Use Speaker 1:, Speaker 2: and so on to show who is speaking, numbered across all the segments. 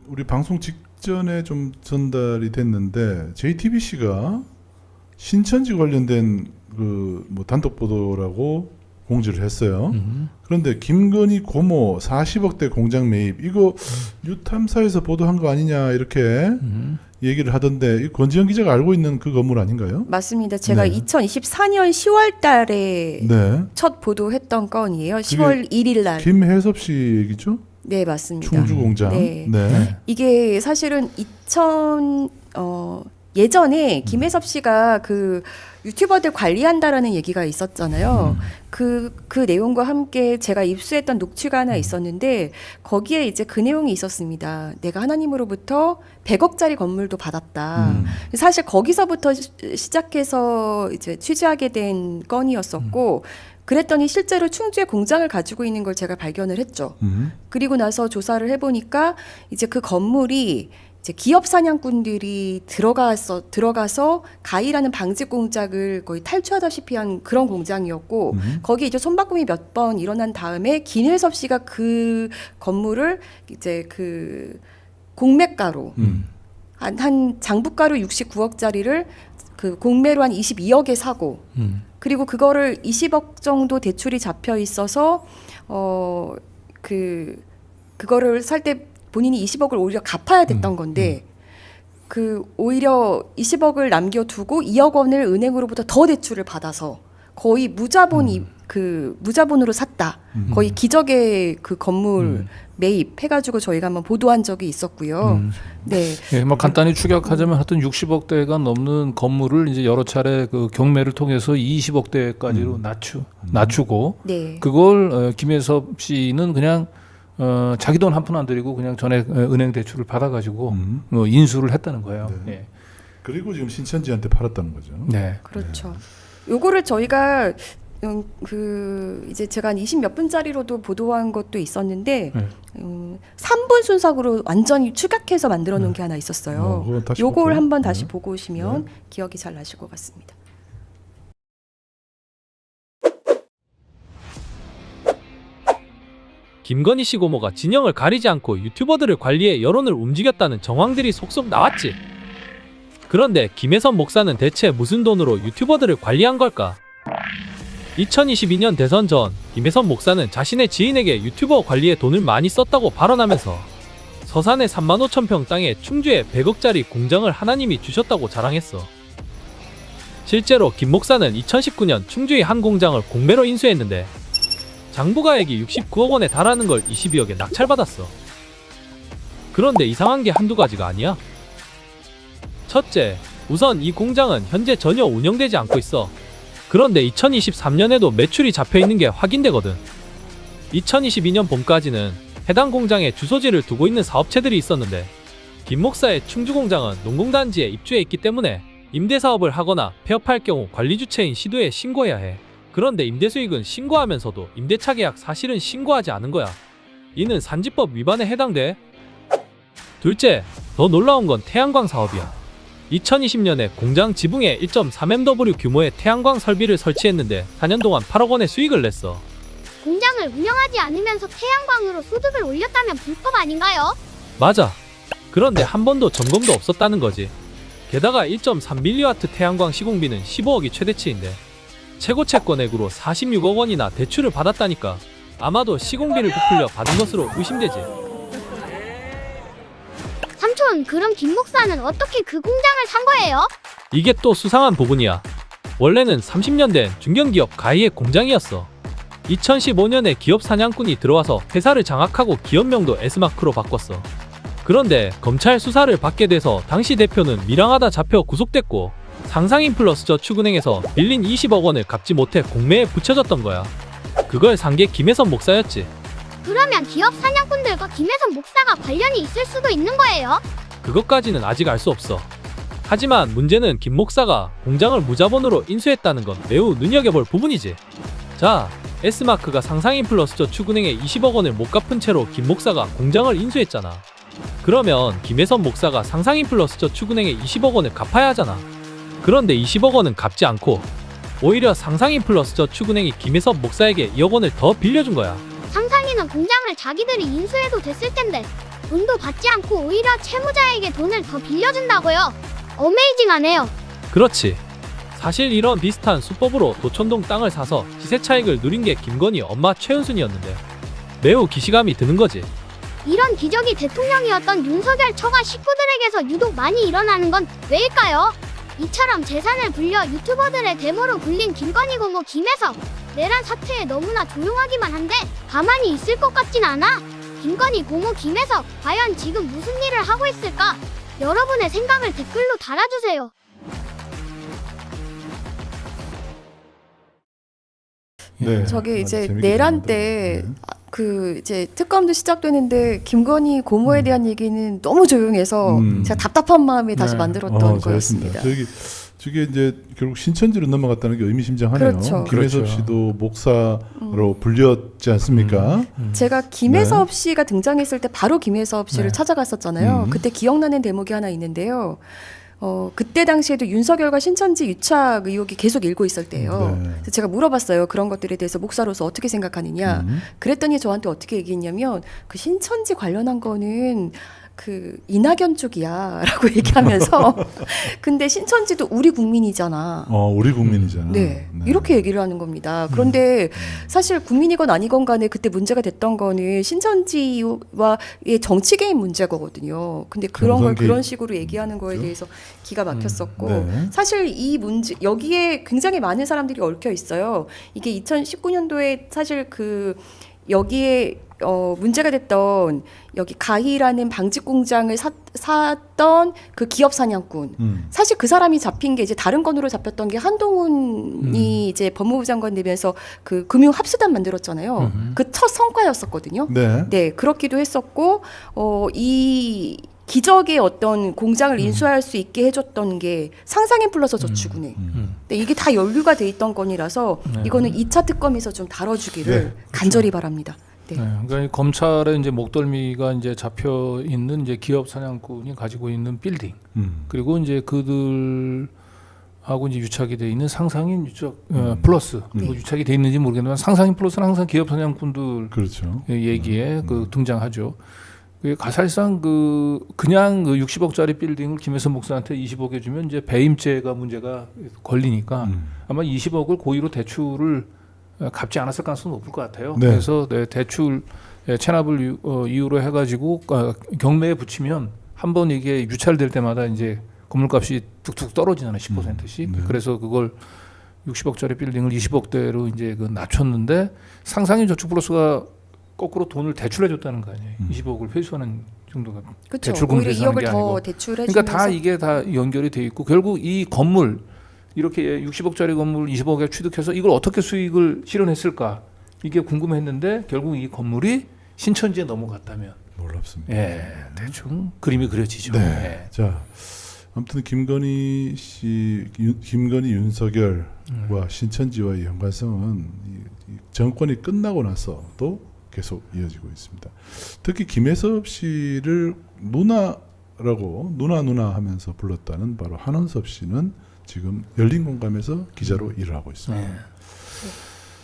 Speaker 1: 우리 방송 직전에 좀 전달이 됐는데 JTBC가 신천지 관련된 그 뭐 단독 보도라고 공지를 했어요. 그런데 김건희 고모 40억대 공장 매입 이거 뉴탐사에서 보도한 거 아니냐 이렇게 얘기를 하던데 이 권지현 기자가 알고 있는 그 건물 아닌가요?
Speaker 2: 맞습니다. 제가
Speaker 1: 네.
Speaker 2: 2024년 10월 달에
Speaker 1: 네.
Speaker 2: 첫 보도했던 건이에요. 10월 1일 날.
Speaker 1: 김혜섭 씨 얘기죠?
Speaker 2: 네, 맞습니다.
Speaker 1: 충주 공장.
Speaker 2: 네.
Speaker 1: 네.
Speaker 2: 이게 사실은 예전에 김혜섭 씨가 그 유튜버들 관리한다라는 얘기가 있었잖아요. 그 내용과 함께 제가 입수했던 녹취가 하나 있었는데 거기에 이제 그 내용이 있었습니다. 내가 하나님으로부터 100억짜리 건물도 받았다. 사실 거기서부터 시작해서 이제 취재하게 된 건이었었고 그랬더니 실제로 충주에 공장을 가지고 있는 걸 제가 발견을 했죠. 그리고 나서 조사를 해보니까 이제 그 건물이 이제 기업 사냥꾼들이 들어가서 가위라는 방직 공작을 거의 탈취하다시피 한 그런 공장이었고 거기에 이제 손바꿈이 몇 번 일어난 다음에 김혜섭 씨가 그 건물을 이제 그 공매가로 한 장부가로 69억짜리를 그 공매로 한 22억에 사고 그리고 그거를 20억 정도 대출이 잡혀 있어서 그거를 살 때 본인이 20억을 오히려 갚아야 됐던 건데 그 오히려 20억을 남겨두고 2억 원을 은행으로부터 더 대출을 받아서 거의 무자본으로 샀다. 거의 기적의 그 건물 매입 해가지고 저희가 한번 보도한 적이 있었고요. 네.
Speaker 3: 예, 뭐 간단히 추격하자면 하여튼 60억대가 넘는 건물을 이제 여러 차례 그 경매를 통해서 20억대까지로 낮추고
Speaker 2: 네.
Speaker 3: 그걸 김혜섭 씨는 그냥 자기 돈 한 푼 안 들이고 그냥 전에 은행 대출을 받아가지고 인수를 했다는 거예요.
Speaker 1: 네.
Speaker 3: 예.
Speaker 1: 그리고 지금 신천지한테 팔았다는 거죠.
Speaker 3: 네.
Speaker 2: 그렇죠. 요거를 저희가 이제 제가 한 20몇 분짜리로도 보도한 것도 있었는데 3분 순삭으로 완전히 축약해서 만들어 놓은 게 하나 있었어요.
Speaker 1: 그건 다시
Speaker 2: 요걸
Speaker 1: 볼까요?
Speaker 2: 한번
Speaker 1: 네.
Speaker 2: 다시 보고 오시면 기억이 잘 나실 것 같습니다.
Speaker 4: 김건희 씨 고모가 진영을 가리지 않고 유튜버들을 관리해 여론을 움직였다는 정황들이 속속 나왔지. 그런데 김혜선 목사는 대체 무슨 돈으로 유튜버들을 관리한 걸까? 2022년 대선 전 김혜선 목사는 자신의 지인에게 유튜버 관리에 돈을 많이 썼다고 발언하면서 서산의 35,000평 땅에 충주에 100억짜리 공장을 하나님이 주셨다고 자랑했어. 실제로 김 목사는 2019년 충주의 한 공장을 공매로 인수했는데 장부가액이 69억 원에 달하는 걸 22억에 낙찰받았어. 그런데 이상한 게 한두 가지가 아니야. 첫째, 우선 이 공장은 현재 전혀 운영되지 않고 있어. 그런데 2023년에도 매출이 잡혀있는 게 확인되거든. 2022년 봄까지는 해당 공장에 주소지를 두고 있는 사업체들이 있었는데 김 목사의 충주 공장은 농공단지에 입주해 있기 때문에 임대사업을 하거나 폐업할 경우 관리주체인 시도에 신고해야 해. 그런데 임대수익은 신고하면서도 임대차 계약 사실은 신고하지 않은 거야. 이는 산지법 위반에 해당돼. 둘째, 더 놀라운 건 태양광 사업이야. 2020년에 공장 지붕에 1.3MW 규모의 태양광 설비를 설치했는데 4년 동안 8억 원의 수익을 냈어.
Speaker 5: 공장을 운영하지 않으면서 태양광으로 소득을 올렸다면 불법 아닌가요?
Speaker 4: 맞아. 그런데 한 번도 점검도 없었다는 거지. 게다가 1.3mW 태양광 시공비는 15억이 최대치인데 최고 채권액으로 46억 원이나 대출을 받았다니까. 아마도 시공비를 부풀려 받은 것으로 의심되지.
Speaker 5: 삼촌, 그럼 김 목사는 어떻게 그 공장을 산 거예요?
Speaker 4: 이게 또 수상한 부분이야. 원래는 30년 된 중견기업 가이의 공장이었어. 2015년에 기업 사냥꾼이 들어와서 회사를 장악하고 기업명도 S마크로 바꿨어. 그런데 검찰 수사를 받게 돼서 당시 대표는 밀항하다 잡혀 구속됐고 상상인 플러스 저축은행에서 빌린 20억 원을 갚지 못해 공매에 붙여졌던 거야. 그걸 산 게 김혜선 목사였지.
Speaker 5: 그러면 기업 사냥꾼들과 김혜선 목사가 관련이 있을 수도 있는 거예요?
Speaker 4: 그것까지는 아직 알 수 없어. 하지만 문제는 김 목사가 공장을 무자본으로 인수했다는 건 매우 눈여겨볼 부분이지. 자, S마크가 상상인 플러스 저축은행에 20억 원을 못 갚은 채로 김 목사가 공장을 인수했잖아. 그러면 김혜선 목사가 상상인 플러스 저축은행에 20억 원을 갚아야 하잖아. 그런데 20억 원은 갚지 않고 오히려 상상인 플러스 저축은행이 김혜선 목사에게 2억 원을 더 빌려준 거야.
Speaker 5: 상상이는 공장을 자기들이 인수해도 됐을 텐데. 돈도 받지 않고 오히려 채무자에게 돈을 더 빌려준다고요. 어메이징하네요.
Speaker 4: 그렇지. 사실 이런 비슷한 수법으로 도촌동 땅을 사서 시세 차익을 누린 게 김건희 엄마 최은순이었는데 매우 기시감이 드는 거지.
Speaker 5: 이런 기적이 대통령이었던 윤석열 처가 식구들에게서 유독 많이 일어나는 건 왜일까요? 이처럼 재산을 불려 유튜버들의 데모로 불린 김건희 고모 김혜섭. 내란 사태에 너무나 조용하기만 한데 가만히 있을 것 같진 않아. 김건희 고모 김혜섭 과연 지금 무슨 일을 하고 있을까? 여러분의 생각을 댓글로 달아주세요.
Speaker 1: 네.
Speaker 2: 저게
Speaker 1: 아주
Speaker 2: 이제
Speaker 1: 재밌게
Speaker 2: 내란
Speaker 1: 들었는데.
Speaker 2: 때 그 이제 특검도 시작되는데 김건희 고모에 대한 얘기는 너무 조용해서 제가 답답한 마음에 다시
Speaker 3: 네.
Speaker 2: 만들었던
Speaker 1: 잘했습니다.
Speaker 2: 거였습니다.
Speaker 1: 저게 이제 결국 신천지로 넘어갔다는 게 의미심장하네요.
Speaker 2: 그렇죠.
Speaker 1: 김혜섭
Speaker 3: 그렇죠.
Speaker 1: 씨도 목사로 불렸지 않습니까?
Speaker 2: 제가 김혜섭 씨가 등장했을 때 바로 김혜섭 씨를
Speaker 3: 네.
Speaker 2: 찾아갔었잖아요. 그때 기억나는 대목이 하나 있는데요. 그때 당시에도 윤석열과 신천지 유착 의혹이 계속 일고 있을 때예요.
Speaker 1: 네.
Speaker 2: 그래서 제가 물어봤어요. 그런 것들에 대해서 목사로서 어떻게 생각하느냐. 그랬더니 저한테 어떻게 얘기했냐면 그 신천지 관련한 거는 그 이낙연 쪽이야라고 얘기하면서 근데 신천지도 우리 국민이잖아.
Speaker 1: 우리 국민이잖아.
Speaker 2: 네, 이렇게 얘기를 하는 겁니다. 그런데 사실 국민이건 아니건 간에 그때 문제가 됐던 거는 신천지와의 정치 개입 문제거든요. 근데 그런 걸
Speaker 1: 정선 개입.
Speaker 2: 그런 식으로 얘기하는 거에 대해서 기가 막혔었고
Speaker 1: 네.
Speaker 2: 사실 이 문제 여기에 굉장히 많은 사람들이 얽혀 있어요. 이게 2019년도에 사실 그 여기에 문제가 됐던 여기 가희라는 방직 공장을 샀던 그 기업 사냥꾼. 사실 그 사람이 잡힌 게 이제 다른 건으로 잡혔던 게 한동훈이 이제 법무부 장관 되면서 그 금융 합수단 만들었잖아요. 그 첫 성과였었거든요.
Speaker 1: 네.
Speaker 2: 네, 그렇기도 했었고 이 기적의 어떤 공장을 인수할 수 있게 해줬던 게 상상인 플러스 저축은행. 근데 이게 다 연루가 돼 있던 건이라서 이거는 2차 특검에서 좀 다뤄주기를
Speaker 1: 네, 그렇죠.
Speaker 2: 간절히 바랍니다. 네.
Speaker 3: 네, 그러니까 이 검찰의 이제 목덜미가 이제 잡혀 있는 이제 기업 사냥꾼이 가지고 있는 빌딩 그리고 이제 그들하고 이제 유착이 돼 있는 상상인 유착 플러스 뭐 유착이 돼 있는지 모르겠지만 상상인 플러스는 항상 기업 사냥꾼들
Speaker 1: 그렇죠.
Speaker 3: 얘기에 그 등장하죠. 그게 사실상 그냥 그 60억짜리 빌딩을 김혜선 목사한테 20억에 주면 이제 배임죄가 문제가 걸리니까 아마 20억을 고의로 대출을 갚지 않았을 가능성이 높을 것 같아요.
Speaker 1: 네.
Speaker 3: 그래서 대출 체납을 이유로 해가지고 경매에 붙이면 한 번 이게 유찰될 때마다 이제 건물값이 툭툭 떨어지잖아요, 10%씩.
Speaker 1: 네.
Speaker 3: 그래서 그걸 60억짜리 빌딩을 20억대로 이제 낮췄는데 상상인 저축 플러스가 거꾸로 돈을 대출해줬다는 거 아니에요. 20억을 회수하는 정도가
Speaker 2: 그렇죠.
Speaker 3: 대출금을
Speaker 2: 오히려
Speaker 3: 회수하는
Speaker 2: 2억을
Speaker 3: 게
Speaker 2: 더
Speaker 3: 아니고.
Speaker 2: 대출해주면서
Speaker 3: 그러니까 다 이게 다 연결이 돼 있고 결국 이 건물 이렇게 60억짜리 건물 20억에 취득해서 이걸 어떻게 수익을 실현했을까 이게 궁금했는데 결국 이 건물이 신천지에 넘어갔다면
Speaker 1: 놀랍습니다.
Speaker 3: 예, 대충 그림이 그려지죠.
Speaker 1: 네.
Speaker 3: 예.
Speaker 1: 자, 아무튼 김건희 씨, 김건희 윤석열과 신천지와의 연관성은 이 정권이 끝나고 나서도 계속 이어지고 있습니다. 특히 김혜섭 씨를 누나라고 누나 하면서 불렀다는 바로 한원섭 씨는 지금 열린 공감에서 기자로 일을 하고 있습니다.
Speaker 3: 네.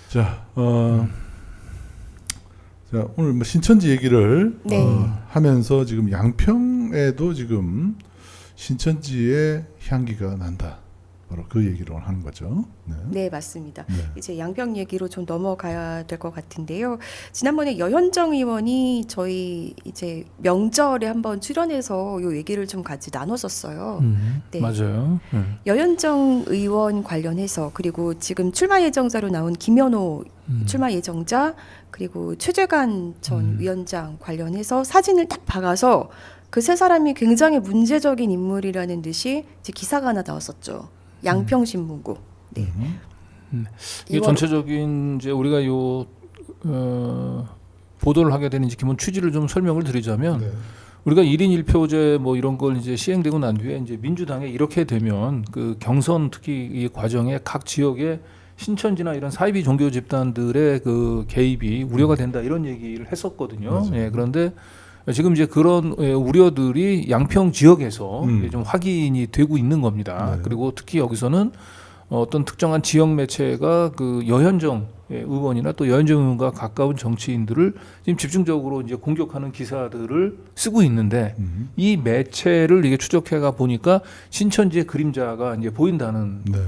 Speaker 1: 자, 자 오늘 뭐 신천지 얘기를
Speaker 2: 네.
Speaker 1: 하면서 지금 양평에도 지금 신천지의 향기가 난다. 바로 그 얘기로 하는 거죠. 네.
Speaker 2: 네, 맞습니다.
Speaker 1: 네.
Speaker 2: 이제 양평 얘기로 좀 넘어가야 될 것 같은데요. 지난번에 여현정 의원이 저희 이제 명절에 한번 출연해서 요 얘기를 좀 같이 나눴었어요. 네.
Speaker 3: 맞아요.
Speaker 2: 여현정 의원 관련해서 그리고 지금 출마 예정자로 나온 김연호 출마 예정자 그리고 최재관 전 위원장 관련해서 사진을 딱 박아서 그 세 사람이 굉장히 문제적인 인물이라는 듯이 이제 기사가 하나 나왔었죠. 양평신문고. 네.
Speaker 3: 이게 전체적인 이제 우리가 보도를 하게 되는 기본 취지를 좀 설명을 드리자면
Speaker 1: 네.
Speaker 3: 우리가 1인 1표제 뭐 이런 걸 이제 시행되고 난 뒤에 이제 민주당에 이렇게 되면 그 경선 특히 이 과정에 각 지역의 신천지나 이런 사이비 종교 집단들의 그 개입이 우려가 된다 이런 얘기를 했었거든요.
Speaker 1: 맞아요.
Speaker 3: 예, 그런데 지금 이제 그런 우려들이 양평 지역에서 좀 확인이 되고 있는 겁니다.
Speaker 1: 네.
Speaker 3: 그리고 특히 여기서는 어떤 특정한 지역 매체가 그 여현정 의원이나 또 여현정 의원과 가까운 정치인들을 지금 집중적으로 이제 공격하는 기사들을 쓰고 있는데 이 매체를 이게 추적해가 보니까 신천지의 그림자가 이제 보인다는
Speaker 1: 네.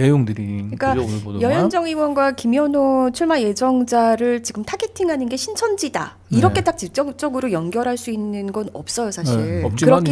Speaker 3: 내용들이
Speaker 2: 그러니까
Speaker 3: 그죠, 오늘 보도가.
Speaker 2: 여현정 의원과 김현호 출마 예정자를 지금 타겟팅하는 게 신천지다. 이렇게
Speaker 3: 네.
Speaker 2: 딱 직접적으로 연결할 수 있는 건 없어요, 사실.
Speaker 3: 네, 없지만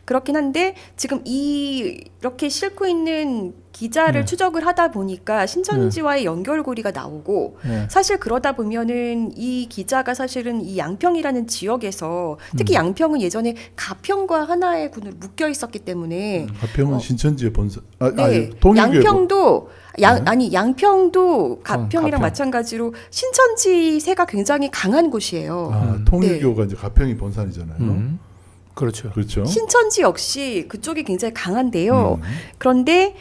Speaker 2: 그렇긴 한데 지금 이렇게 싣고 있는 기자를
Speaker 3: 네.
Speaker 2: 추적을 하다 보니까 신천지와의 연결고리가 나오고
Speaker 3: 네.
Speaker 2: 사실 그러다 보면은 이 기자가 사실은 이 양평이라는 지역에서 특히 양평은 예전에 가평과 하나의 군으로 묶여 있었기 때문에
Speaker 1: 가평은 신천지의 본사.
Speaker 2: 네,
Speaker 1: 아니 통일교회.
Speaker 2: 양평도
Speaker 1: 네.
Speaker 2: 아니 양평도 가평이랑
Speaker 3: 가평.
Speaker 2: 마찬가지로 신천지세가 굉장히 강한 곳이에요.
Speaker 1: 아, 통일교가 이제 가평이 본산이잖아요.
Speaker 3: 그렇죠.
Speaker 1: 그렇죠.
Speaker 2: 신천지 역시 그쪽이 굉장히 강한데요.
Speaker 1: 음.
Speaker 2: 그런데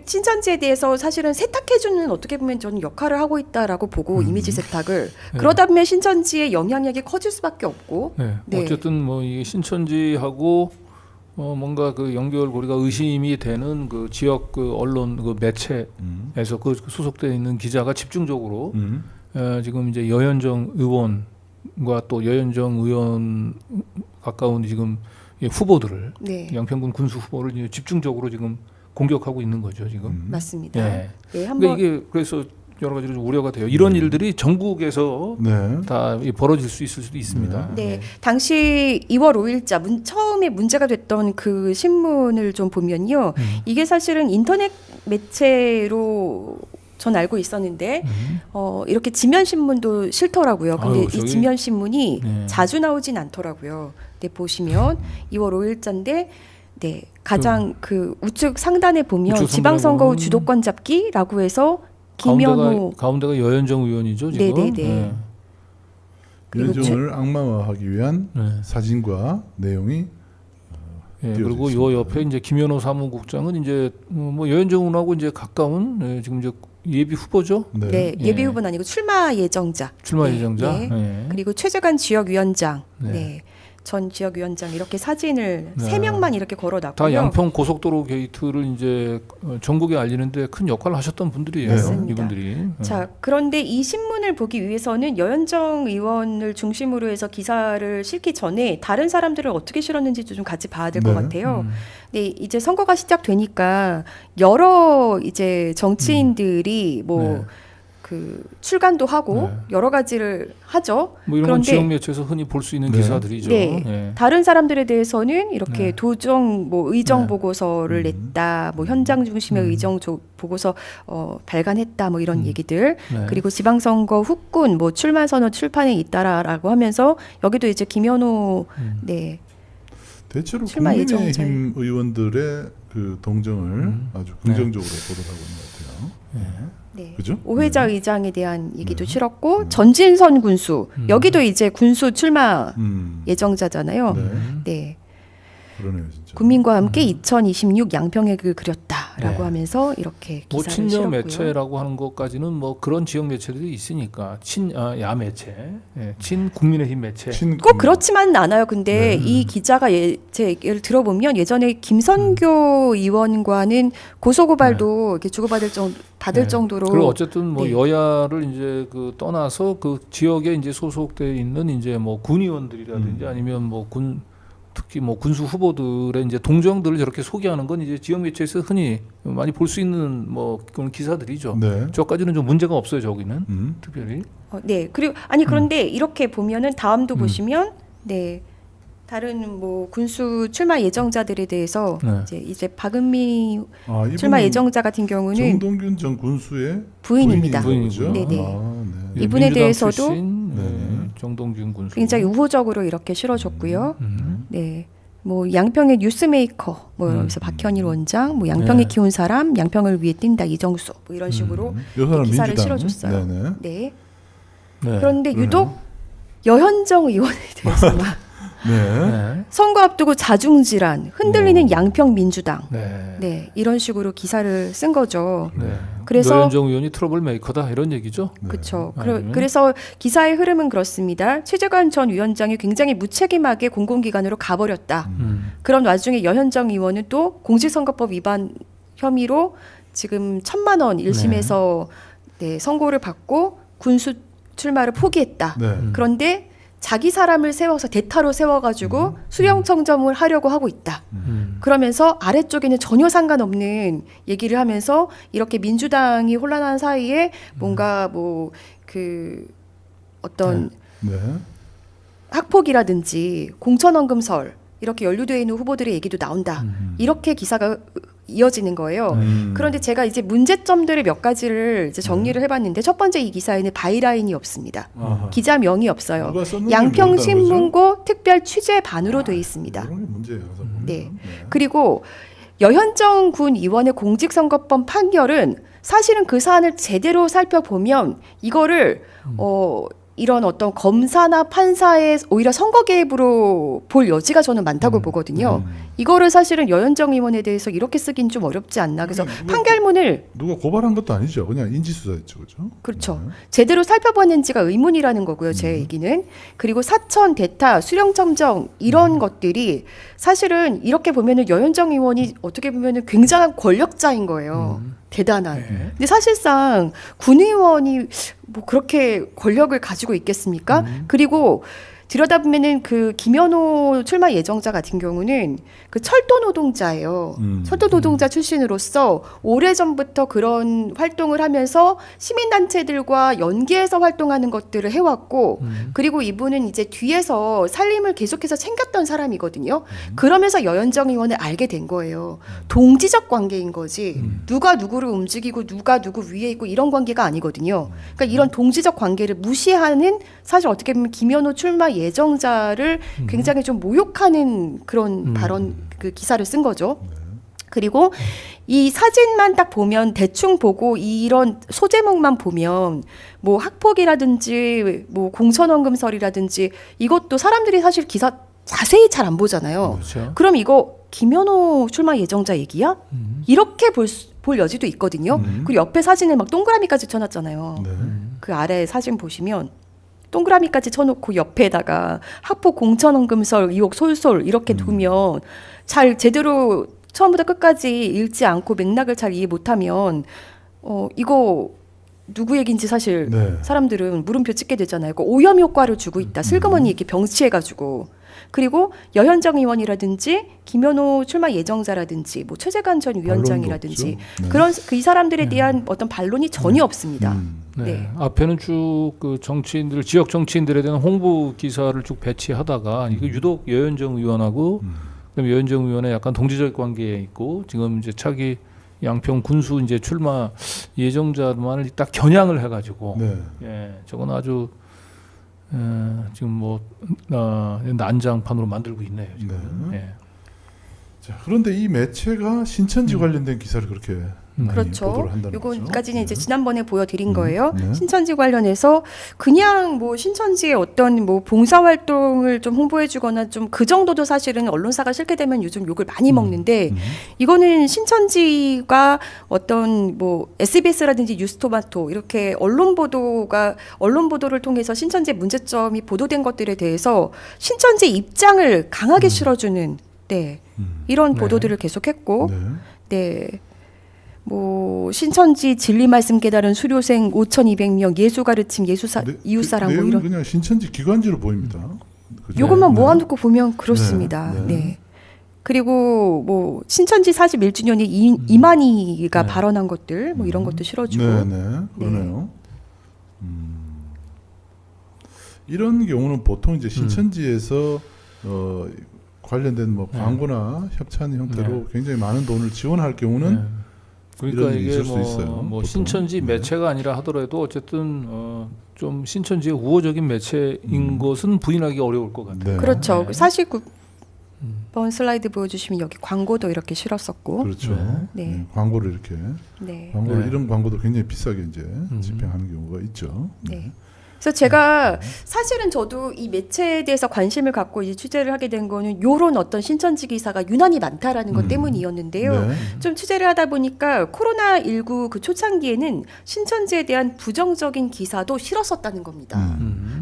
Speaker 2: 신천지에 대해서 사실은 세탁해주는 어떻게 보면 저는 역할을 하고 있다라고 보고 이미지 세탁을 그러다 보면 신천지의 영향력이 커질 수밖에 없고
Speaker 3: 네.
Speaker 2: 네.
Speaker 3: 어쨌든 뭐 이게 신천지하고 뭔가 그 연결고리가 의심이 되는 그 지역 그 언론 그 매체에서 그 소속되어 있는 기자가 집중적으로 지금 이제 여현정 의원과 또 여현정 의원 가까운 지금 후보들을
Speaker 2: 네.
Speaker 3: 양평군 군수 후보를 이제 집중적으로 지금 공격하고 있는 거죠 지금.
Speaker 2: 맞습니다.
Speaker 3: 네.
Speaker 2: 네,
Speaker 3: 그러니까
Speaker 2: 한번
Speaker 3: 이게 그래서 여러 가지로 좀 우려가 돼요. 이런 일들이 전국에서
Speaker 1: 네.
Speaker 3: 다 벌어질 수 있을 수도 있습니다.
Speaker 2: 네, 당시 2월 5일자 처음에 문제가 됐던 그 신문을 좀 보면요, 이게 사실은 인터넷 매체로 전 알고 있었는데 이렇게 지면 신문도 싫더라고요. 근데
Speaker 3: 아유,
Speaker 2: 이
Speaker 3: 저기-
Speaker 2: 지면 신문이
Speaker 3: 네.
Speaker 2: 자주 나오진 않더라고요. 네, 보시면 2월 5일자인데 네, 가장 그 우측 상단에 보면
Speaker 3: 우측
Speaker 2: 지방선거 후
Speaker 3: 상단에 보면
Speaker 2: 주도권 잡기라고 해서 김현호
Speaker 3: 가운데가 여현정 의원이죠 지금.
Speaker 2: 네네네. 그리고
Speaker 1: 여정을 악마화하기 위한
Speaker 3: 네.
Speaker 1: 사진과 내용이
Speaker 3: 예,
Speaker 1: 띄워져
Speaker 3: 그리고
Speaker 1: 있습니다.
Speaker 3: 요 옆에 이제 김현호 사무국장은 이제 뭐 여현정 의원하고 이제 가까운 지금 이제 예비 후보죠.
Speaker 2: 네,
Speaker 3: 예.
Speaker 2: 예비 후보는 아니고 출마 예정자.
Speaker 3: 출마
Speaker 2: 네,
Speaker 3: 예정자.
Speaker 2: 네.
Speaker 3: 예.
Speaker 2: 그리고 최재관 지역위원장,
Speaker 3: 네.
Speaker 2: 네. 전 지역위원장 이렇게 사진을
Speaker 3: 네.
Speaker 2: 3명만 이렇게 걸어놨고요.
Speaker 3: 다 양평 고속도로 게이트를 이제 전국에 알리는데 큰 역할을 하셨던 분들이에요.
Speaker 2: 맞습니다.
Speaker 3: 이분들이.
Speaker 2: 자, 그런데 이 신문을 보기 위해서는 여현정 의원을 중심으로 해서 기사를 실기 전에 다른 사람들을 어떻게 실었는지도 좀 같이 봐야 될 것
Speaker 1: 네.
Speaker 2: 같아요. 네, 이제 선거가 시작되니까 여러 이제 정치인들이 뭐
Speaker 3: 네.
Speaker 2: 그 출간도 하고
Speaker 3: 네.
Speaker 2: 여러 가지를 하죠.
Speaker 3: 뭐 이런 건
Speaker 2: 그런데
Speaker 3: 지역 매체에서 흔히 볼 수 있는
Speaker 1: 네.
Speaker 3: 기사들이죠.
Speaker 2: 네.
Speaker 3: 예.
Speaker 2: 다른 사람들에 대해서는 이렇게
Speaker 3: 네.
Speaker 2: 도정 뭐 의정
Speaker 3: 네.
Speaker 2: 보고서를 냈다, 뭐 현장 중심의 의정 보고서 발간했다, 뭐 이런 얘기들.
Speaker 3: 네.
Speaker 2: 그리고 지방선거 후군 뭐 출마 선언 출판에 있다라고 하면서 여기도 이제 김현호 네
Speaker 1: 대체로
Speaker 2: 출마
Speaker 1: 국민의힘 의원들의 그 동정을 아주 긍정적으로 보도하고 있는 것 같아요.
Speaker 2: 네.
Speaker 1: 그죠?
Speaker 2: 오회자
Speaker 1: 네.
Speaker 2: 의장에 대한 얘기도 실었고 전진선 군수 여기도 이제 군수 출마 예정자잖아요.
Speaker 1: 네.
Speaker 2: 네.
Speaker 1: 그러네요, 진짜.
Speaker 2: 국민과 함께 2026 양평액을 그렸다라고
Speaker 3: 네.
Speaker 2: 하면서 이렇게
Speaker 3: 뭐
Speaker 2: 기사를
Speaker 3: 친여
Speaker 2: 실었고요.
Speaker 3: 매체라고 하는 것까지는 뭐 그런 지역 매체들이 있으니까 야 매체, 친 국민의힘 매체.
Speaker 2: 꼭 그렇지만은 않아요. 근데
Speaker 1: 네.
Speaker 2: 이 기자가 제 얘기를 들어보면 예전에 김선교 의원과는 고소고발도 이렇게 주고받을 받을
Speaker 3: 네.
Speaker 2: 정도로
Speaker 3: 그리고 어쨌든 뭐
Speaker 2: 네.
Speaker 3: 여야를 이제 그 떠나서 그 지역에 이제 소속돼 있는 이제 뭐 군의원들이라든지 아니면 뭐 특히 뭐 군수 후보들의 이제 동정들을 저렇게 소개하는 건 이제 지역 매체에서 흔히 많이 볼 수 있는 뭐 그런 기사들이죠.
Speaker 1: 네.
Speaker 3: 저까지는 좀 문제가 없어요. 저기는 특별히.
Speaker 2: 네. 그리고 아니 그런데 이렇게 보면은 다음도 보시면 네. 다른 뭐 군수 출마 예정자들에 대해서
Speaker 3: 네.
Speaker 2: 이제 박은미
Speaker 1: 이분은
Speaker 2: 출마 예정자 같은 경우는
Speaker 1: 정동균 전 군수의
Speaker 2: 부인입니다.
Speaker 1: 부인이죠?
Speaker 2: 네네.
Speaker 1: 네.
Speaker 2: 이분에
Speaker 3: 민주당
Speaker 2: 대해서도
Speaker 3: 출신,
Speaker 1: 네.
Speaker 3: 정동균 군수.
Speaker 2: 굉장히 우호적으로 이렇게 실어줬고요. 네. 뭐 양평의 뉴스메이커 뭐 이러면서 박현일 원장, 뭐 양평에
Speaker 3: 네.
Speaker 2: 키운 사람, 양평을 위해 뛴다 이정수 뭐 이런 식으로
Speaker 1: 요 사람
Speaker 2: 기사를
Speaker 1: 민주당.
Speaker 2: 실어줬어요.
Speaker 1: 네네.
Speaker 2: 네.
Speaker 3: 네.
Speaker 2: 그런데
Speaker 1: 그러네요.
Speaker 2: 유독 여현정 의원에 대해서만
Speaker 1: 네.
Speaker 3: 네.
Speaker 2: 선거 앞두고 자중질환, 흔들리는 양평 민주당,
Speaker 3: 네.
Speaker 2: 네 이런 식으로 기사를 쓴 거죠.
Speaker 3: 네.
Speaker 2: 그래서-
Speaker 3: 여현정 의원이 트러블 메이커다 이런 얘기죠.
Speaker 2: 그렇죠.
Speaker 3: 네.
Speaker 2: 그래서 기사의 흐름은 그렇습니다. 최재관 전 위원장이 굉장히 무책임하게 공공기관으로 가버렸다. 그런 와중에 여현정 의원은 또 공직선거법 위반 혐의로 지금 1,000만 원 1심에서 네, 선고를 받고 군수 출마를 포기했다.
Speaker 1: 네.
Speaker 2: 그런데 자기 사람을 세워서 대타로 세워가지고 수령청정을 하려고 하고 있다. 그러면서 아래쪽에는 전혀 상관없는 얘기를 하면서 이렇게 민주당이 혼란한 사이에 뭔가 뭐 그 어떤
Speaker 1: 네.
Speaker 2: 학폭이라든지 공천원금설 이렇게 연루되어 있는 후보들의 얘기도 나온다. 이렇게 기사가 이어지는 거예요. 그런데 제가 이제 문제점들을 몇 가지를 이제 정리를 해봤는데 첫 번째 이 기사에는 바이라인이 없습니다.
Speaker 1: 아하.
Speaker 2: 기자명이 없어요.
Speaker 1: 누가 썼는지
Speaker 2: 양평신문고 특별 취재반으로 되어 있습니다.
Speaker 1: 이런 게 문제예요. 그래서 보면.
Speaker 2: 네. 그리고 여현정 군 의원의 공직선거법 판결은 사실은 그 사안을 제대로 살펴보면 이거를 이런 어떤 검사나 판사의 오히려 선거 개입으로 볼 여지가 저는 많다고 보거든요. 이거를 사실은 여현정 의원에 대해서 이렇게 쓰긴 좀 어렵지 않나. 그래서 판결문을
Speaker 1: 누가 고발한 것도 아니죠. 그냥 인지수사였죠, 그렇죠?
Speaker 2: 그렇죠. 제대로 살펴봤는지가 의문이라는 거고요. 제 얘기는. 그리고 사천, 대타, 수령청정 이런 것들이 사실은 이렇게 보면은 여현정 의원이 어떻게 보면은 굉장한 권력자인 거예요. 대단한. 근데 사실상 군 의원이 뭐 그렇게 권력을 가지고 있겠습니까? 그리고 들여다보면은 그 김현호 출마 예정자 같은 경우는 그 철도 노동자예요. 철도 노동자 출신으로서 오래전부터 그런 활동을 하면서 시민단체들과 연계해서 활동하는 것들을 해왔고 그리고 이분은 이제 뒤에서 살림을 계속해서 챙겼던 사람이거든요. 그러면서 여현정 의원을 알게 된 거예요. 동지적 관계인 거지. 누가 누구를 움직이고 누가 누구 위에 있고 이런 관계가 아니거든요. 그러니까 이런 동지적 관계를 무시하는 사실 어떻게 보면 김현호 출마 예정자를 굉장히 좀 모욕하는 그런 발언 그 기사를 쓴 거죠. 그리고 이 사진만 딱 보면 대충 보고 이런 소제목만 보면 뭐 학폭이라든지 뭐 공천원금설이라든지 이것도 사람들이 사실 기사 자세히 잘 안 보잖아요.
Speaker 3: 그렇죠.
Speaker 2: 그럼 이거 김현호 출마 예정자 얘기야? 이렇게 볼 여지도 있거든요. 그리고 옆에 사진에 막 동그라미까지 쳐놨잖아요.
Speaker 1: 네.
Speaker 2: 그 아래 사진 보시면 동그라미까지 쳐놓고 옆에다가 학폭 공천원금설 의혹 솔솔 이렇게 두면 잘 제대로 처음부터 끝까지 읽지 않고 맥락을 잘 이해 못하면 이거 누구 얘기인지 사실
Speaker 1: 네.
Speaker 2: 사람들은 물음표 찍게 되잖아요. 그 오염 효과를 주고 있다. 슬그머니 이렇게 병치해가지고. 그리고 여현정 의원이라든지 김현호 출마 예정자라든지 뭐 최재관 전 위원장이라든지
Speaker 1: 반론도 없죠. 네.
Speaker 2: 그런 이 사람들에 대한 어떤 반론이 전혀 없습니다.
Speaker 3: 네.
Speaker 2: 네.
Speaker 3: 앞에는 쭉 그 정치인들 지역 정치인들에 대한 홍보 기사를 쭉 배치하다가 이거 유독 여현정 의원하고 그다음에 여현정 의원의 약간 동지적 관계에 있고 지금 이제 차기 양평 군수 이제 출마 예정자만을 딱 겨냥을 해가지고
Speaker 1: 네.
Speaker 3: 예, 저건 아주 지금 뭐 난장판으로 만들고 있네요. 지금.
Speaker 1: 네.
Speaker 3: 예.
Speaker 1: 자, 그런데 이 매체가 신천지 관련된 기사를 그렇게 많이
Speaker 2: 그렇죠.
Speaker 1: 보도를 한다는 거죠.
Speaker 2: 요거까지는 이제 지난번에 보여드린 거예요.
Speaker 1: 네.
Speaker 2: 신천지 관련해서 그냥 뭐 신천지의 어떤 뭐 봉사 활동을 좀 홍보해주거나 좀 그 정도도 사실은 언론사가 싫게 되면 요즘 욕을 많이 먹는데 이거는 신천지가 어떤 뭐 SBS라든지 뉴스토마토 이렇게 언론 보도를 통해서 신천지의 문제점이 보도된 것들에 대해서 신천지 입장을 강하게 실어주는 네. 이런
Speaker 3: 네.
Speaker 2: 보도들을 계속했고
Speaker 1: 네.
Speaker 2: 네. 뭐 신천지 진리 말씀 깨달은 수료생 5,200명 예수 가르침 이웃사랑 뭐
Speaker 1: 내용이
Speaker 2: 이런
Speaker 1: 그냥 신천지 기관지로 보입니다. 그죠?
Speaker 2: 요것만
Speaker 1: 네.
Speaker 2: 모아놓고 보면 그렇습니다.
Speaker 1: 네.
Speaker 2: 네.
Speaker 1: 네.
Speaker 2: 그리고 뭐 신천지 41주년에 이만희가
Speaker 3: 네.
Speaker 2: 발언한 것들 뭐 이런 것도 실어주고
Speaker 1: 네, 네, 그러네요. 이런 경우는 보통 이제 신천지에서 관련된 뭐 광고나 협찬 형태로
Speaker 3: 네.
Speaker 1: 굉장히 많은 돈을 지원할 경우는
Speaker 3: 네. 그러니까
Speaker 1: 이런 일이
Speaker 3: 이게
Speaker 1: 있을 수 있어요,
Speaker 3: 뭐
Speaker 1: 보통.
Speaker 3: 신천지
Speaker 1: 네.
Speaker 3: 매체가 아니라 하더라도 어쨌든 좀 신천지의 우호적인 매체인 것은 부인하기 어려울 것 같아요.
Speaker 1: 네.
Speaker 2: 그렇죠.
Speaker 3: 네.
Speaker 2: 49번 슬라이드 보여주시면 여기 광고도 이렇게 실었었고
Speaker 1: 그렇죠.
Speaker 2: 네.
Speaker 1: 네, 광고를 이렇게
Speaker 2: 네.
Speaker 1: 광고를
Speaker 3: 네.
Speaker 1: 이런 광고도 굉장히 비싸게 이제 집행하는 경우가 있죠.
Speaker 2: 네. 그래서 제가 사실은 저도 이 매체에 대해서 관심을 갖고 이제 취재를 하게 된 거는 요런 어떤 신천지 기사가 유난히 많다라는 것 때문이었는데요.
Speaker 1: 네.
Speaker 2: 좀 취재를 하다 보니까 코로나19 그 초창기에는 신천지에 대한 부정적인 기사도 실었었다는 겁니다.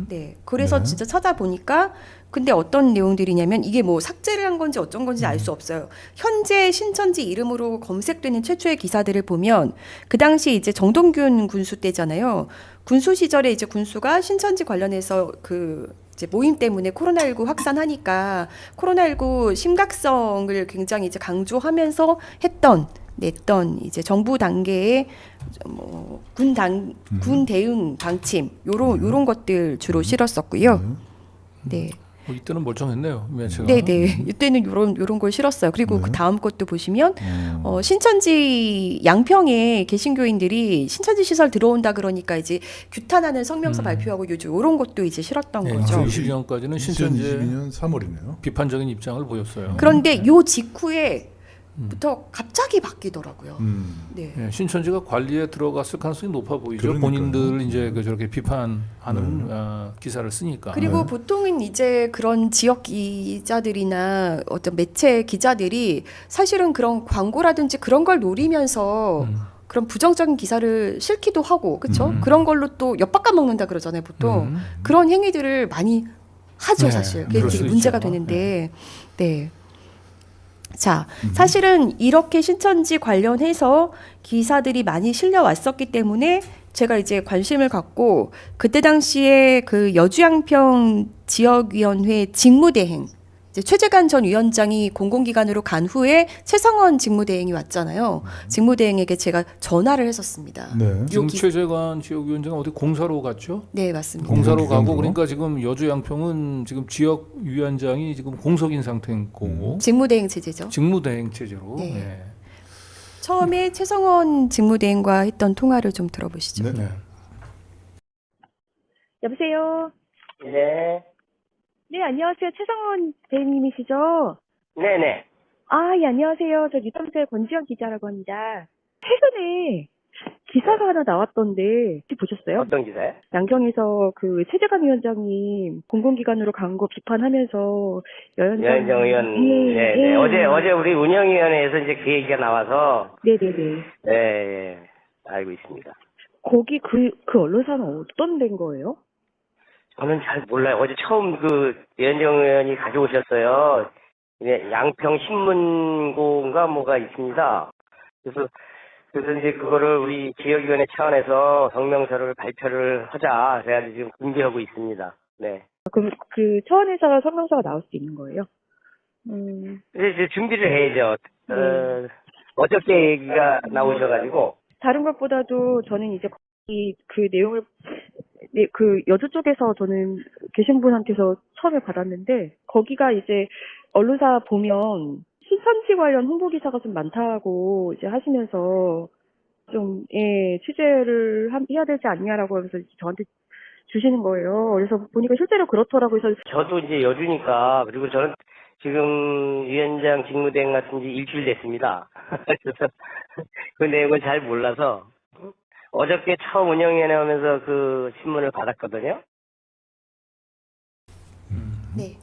Speaker 2: 네. 그래서
Speaker 1: 네.
Speaker 2: 진짜 찾아보니까 근데 어떤 내용들이냐면 이게 뭐 삭제를 한 건지 어쩐 건지 알 수 없어요. 현재 신천지 이름으로 검색되는 최초의 기사들을 보면 그 당시 이제 정동균 군수 때잖아요. 군수 시절에 이제 군수가 신천지 관련해서 그 이제 모임 때문에 코로나19 확산하니까 코로나19 심각성을 굉장히 이제 강조하면서 냈던 이제 정부 단계의 뭐 군 대응 방침 요런 것들 주로 실었었고요. 네.
Speaker 3: 뭐 이때는 멀쩡했네요. 매체가.
Speaker 2: 네네. 이때는 요런 걸 실었어요. 그리고
Speaker 1: 네.
Speaker 2: 그 다음 것도 보시면 신천지 양평에 개신교인들이 신천지 시설 들어온다 그러니까 이제 규탄하는 성명서 발표하고 요즘 요런 것도 이제 실었던
Speaker 3: 네,
Speaker 2: 거죠.
Speaker 3: 2022년까지는 신천지의
Speaker 1: 2022년 3월이네요.
Speaker 3: 비판적인 입장을 보였어요.
Speaker 2: 그런데 요 직후에부터 갑자기 바뀌더라고요. 네.
Speaker 3: 예, 신천지가 관리에 들어갔을 가능성이 높아 보이죠.
Speaker 1: 그러니까요.
Speaker 3: 본인들 이제 저렇게 비판하는 기사를 쓰니까.
Speaker 2: 그리고
Speaker 1: 네.
Speaker 2: 보통은 이제 그런 지역 기자들이나 어떤 매체 기자들이 사실은 그런 광고라든지 그런 걸 노리면서 그런 부정적인 기사를 실기도 하고, 그렇죠? 그런 걸로 또 엿바꿔 먹는다 그러잖아요, 보통. 그런 행위들을 많이 하죠,
Speaker 3: 네,
Speaker 2: 사실. 그게
Speaker 3: 그럴
Speaker 2: 되게
Speaker 3: 수
Speaker 2: 문제가
Speaker 3: 있죠.
Speaker 2: 되는데, 네. 자, 사실은 이렇게 신천지 관련해서 기사들이 많이 실려왔었기 때문에 제가 이제 관심을 갖고 그때 당시에 그 여주양평 지역위원회 직무대행 이제 최재관 전 위원장이 공공기관으로 간 후에 최성원 직무대행이 왔잖아요. 직무대행에게 제가 전화를 했었습니다.
Speaker 1: 네.
Speaker 3: 지금
Speaker 2: 여기-
Speaker 3: 최재관 지역위원장은 어디 공사로 갔죠?
Speaker 2: 네, 맞습니다.
Speaker 3: 공사로 가고
Speaker 1: 공공기관으로.
Speaker 3: 그러니까 지금 여주 양평은 지금 지역 위원장이 지금 공석인 상태인 거고
Speaker 2: 직무대행 체제죠.
Speaker 3: 직무대행 체제로.
Speaker 2: 네.
Speaker 3: 네.
Speaker 2: 처음에 최성원 직무대행과 했던 통화를 좀 들어보시죠.
Speaker 1: 네.
Speaker 3: 네.
Speaker 6: 여보세요.
Speaker 7: 네,
Speaker 6: 네, 안녕하세요. 최성원 대행님이시죠?
Speaker 7: 네네.
Speaker 6: 아, 예, 안녕하세요. 저 뉴스타의 권지영 기자라고 합니다. 최근에 기사가 하나 나왔던데 혹시 보셨어요?
Speaker 7: 어떤 기사요?
Speaker 6: 양평에서 그 최재관 위원장이 공공기관으로 간 거 비판하면서
Speaker 7: 여현정 의원, 네네. 어제 우리 운영위원회에서 이제 그 얘기가 나와서,
Speaker 6: 네네네.
Speaker 7: 네, 알고 있습니다.
Speaker 6: 거기 그 언론사는 어떤 된 거예요?
Speaker 7: 저는 잘 몰라요. 어제 처음 그 여현정 의원이 가져오셨어요. 네, 양평 신문고인가 뭐가 있습니다. 그래서 이제 그거를 우리 지역위원회 차원에서 성명서를 발표를 하자. 그래가지고 지금 준비하고 있습니다. 네.
Speaker 6: 그럼 그 차원에서 성명서가 나올 수 있는 거예요?
Speaker 7: 이제 준비를 해야죠. 어저께 얘기가 나오셔가지고,
Speaker 6: 다른 것보다도 저는 이제 그 내용을 그 여주 쪽에서 저는 계신 분한테서 처음에 받았는데 거기가 이제 언론사 보면 신천지 관련 홍보 기사가 좀 많다고 이제 하시면서 좀 취재를 해야 되지 않냐라고 하면서 저한테 주시는 거예요. 그래서 보니까 실제로 그렇더라고요. 그래서
Speaker 7: 저도 이제 여주니까, 그리고 저는 지금 위원장 직무대행 맡은 지 일주일 됐습니다. 그래서 그 내용을 잘 몰라서 어저께 처음 운영위원회 하면서 그 신문을 받았거든요.
Speaker 2: 네.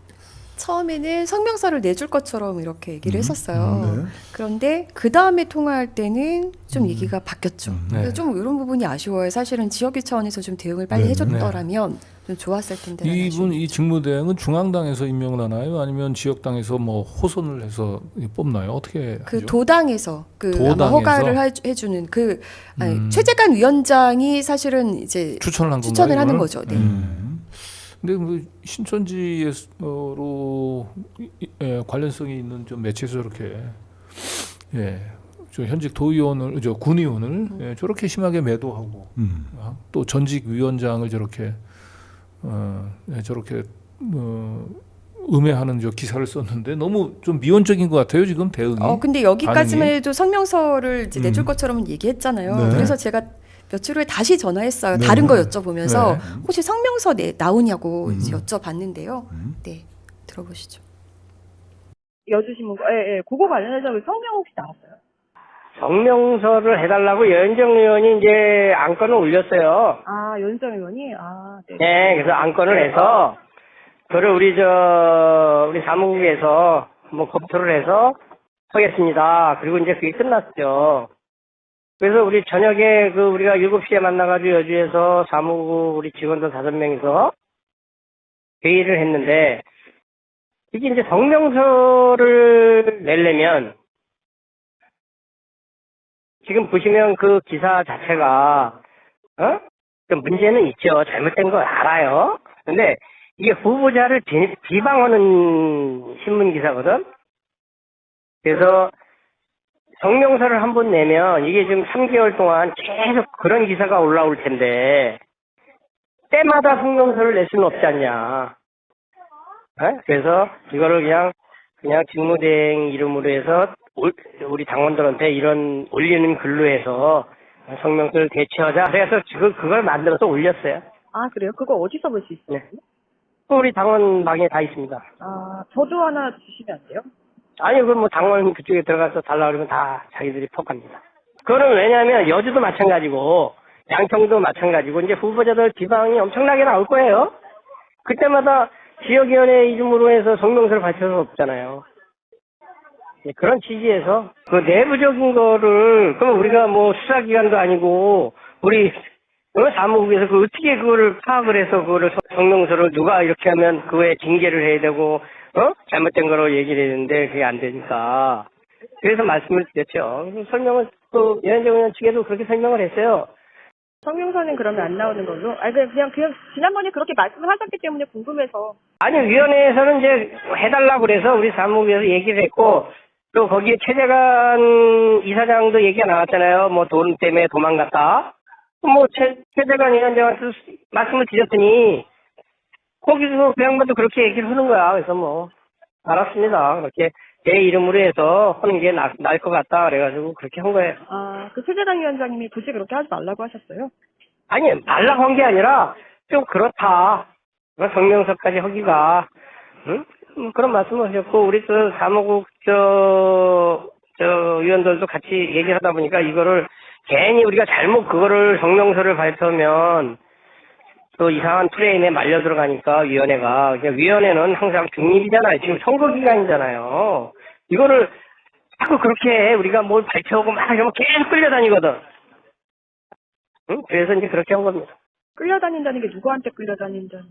Speaker 2: 처음에는 성명서를 내줄 것처럼 이렇게 얘기를 했었어요.
Speaker 1: 네.
Speaker 2: 그런데 그 다음에 통화할 때는 좀 얘기가 바뀌었죠.
Speaker 3: 네.
Speaker 2: 그래서 좀 이런 부분이 아쉬워요. 사실은 지역위 차원에서 좀 대응을 빨리
Speaker 1: 네.
Speaker 2: 해줬더라면 좀 좋았을 텐데.
Speaker 3: 이분 이 직무대행은 중앙당에서 임명을 하나요? 아니면 지역당에서 뭐 호선을 해서 뽑나요? 어떻게
Speaker 2: 그
Speaker 3: 하죠?
Speaker 2: 도당에서 그 아마
Speaker 3: 도당에서?
Speaker 2: 허가를 해주는 그 아니, 최재관 위원장이 사실은 이제
Speaker 3: 추천을 한
Speaker 2: 추천을
Speaker 3: 건가요,
Speaker 2: 하는
Speaker 3: 이거는?
Speaker 2: 거죠. 네.
Speaker 3: 근데 뭐 신천지로 관련성이 있는 좀 매체에서 저렇게 저 현직 도의원을 저 군의원을 저렇게 심하게 매도하고 또 전직 위원장을 저렇게 저렇게 음해하는 저 기사를 썼는데 너무 좀 미온적인 것 같아요 지금 대응이.
Speaker 2: 근데 여기까지만
Speaker 3: 반응이?
Speaker 2: 해도 성명서를 이제 내줄 것처럼 얘기했잖아요.
Speaker 1: 네.
Speaker 2: 그래서 제가 며칠 후에 다시 전화했어요. 다른 거 여쭤보면서
Speaker 3: 네.
Speaker 2: 혹시 성명서 나오냐고 이제 여쭤봤는데요. 네, 들어보시죠.
Speaker 6: 여주신문 그거 관련해서 성명 혹시 나왔어요?
Speaker 7: 성명서를 해달라고 여현정 의원이 이제 안건을 올렸어요.
Speaker 6: 아, 연정 의원이? 네.
Speaker 7: 네, 그래서 안건을 해서 그거를 우리 사무국에서 뭐 검토를 해서 하겠습니다. 그리고 이제 그게 끝났죠. 그래서 우리 저녁에 우리가 7시에 만나가지고 여주에서 사무국 우리 직원들 5명이서 회의를 했는데 이게 이제 성명서를 내려면 지금 보시면 그 기사 자체가 좀 문제는 있죠. 잘못된 거 알아요. 근데 이게 후보자를 비방하는 신문 기사거든. 그래서 성명서를 한번 내면 이게 지금 3개월 동안 계속 그런 기사가 올라올 텐데 때마다 성명서를 낼 수는 없지 않냐. 그래서 이거를 그냥 직무대행 이름으로 해서 우리 당원들한테 이런 올리는 글로 해서 성명서를 대체하자. 그래서 그걸 만들어서 올렸어요.
Speaker 6: 아, 그래요? 그거 어디서 볼 수 있어요?
Speaker 7: 네. 우리 당원방에 다 있습니다.
Speaker 6: 아, 저도 하나 주시면 안 돼요?
Speaker 7: 아니, 그건 뭐 당원 그쪽에 들어가서 달라 그러면 다 자기들이 퍽합니다. 그거는 왜냐하면 여주도 마찬가지고 양평도 마찬가지고 이제 후보자들 비방이 엄청나게 나올 거예요. 그때마다 지역위원회 이름으로 해서 성명서를 발표할 수 없잖아요. 그런 취지에서 그 내부적인 거를 그럼 우리가 뭐 수사기관도 아니고 우리 사무국에서 어떻게 그거를 파악을 해서 그거를 성명서를 누가 이렇게 하면 그거에 징계를 해야 되고 잘못된 거로 얘기를 했는데 그게 안 되니까 그래서 말씀을 드렸죠. 설명을 또 연정위원 측에도 그렇게 설명을 했어요.
Speaker 6: 성명서는 그러면 안 나오는 걸로? 아니, 그냥 지난번에 그렇게 말씀을 하셨기 때문에 궁금해서.
Speaker 7: 아니, 위원회에서는 이제 해달라고 그래서 우리 사무국에서 얘기를 했고, 또 거기에 최재관 이사장도 얘기가 나왔잖아요. 뭐 돈 때문에 도망갔다. 뭐 최재관 위원장한테 말씀을 드렸더니, 거기서 그 양반도 그렇게 얘기를 하는 거야. 그래서 뭐, 알았습니다. 그렇게 내 이름으로 해서 하는 게 나을 것 같다. 그래가지고 그렇게 한 거예요.
Speaker 6: 아, 그 최재단 위원장님이 굳이 그렇게 하지 말라고 하셨어요?
Speaker 7: 아니, 말라고 한 게 아니라, 좀 그렇다. 성명서까지 하기가, 응? 그런 말씀을 하셨고, 우리 또 사무국, 위원들도 같이 얘기를 하다 보니까 이거를 괜히 우리가 잘못 그거를 성명서를 발표하면 또 이상한 프레임에 말려 들어가니까 위원회가. 그러니까 위원회는 항상 중립이잖아요. 지금 선거 기간이잖아요. 이거를 자꾸 그렇게 우리가 뭘 발표하고 막 이러면 계속 끌려다니거든. 응? 그래서 이제 그렇게 한 겁니다.
Speaker 6: 끌려다닌다는 게 누구한테 끌려다닌다는?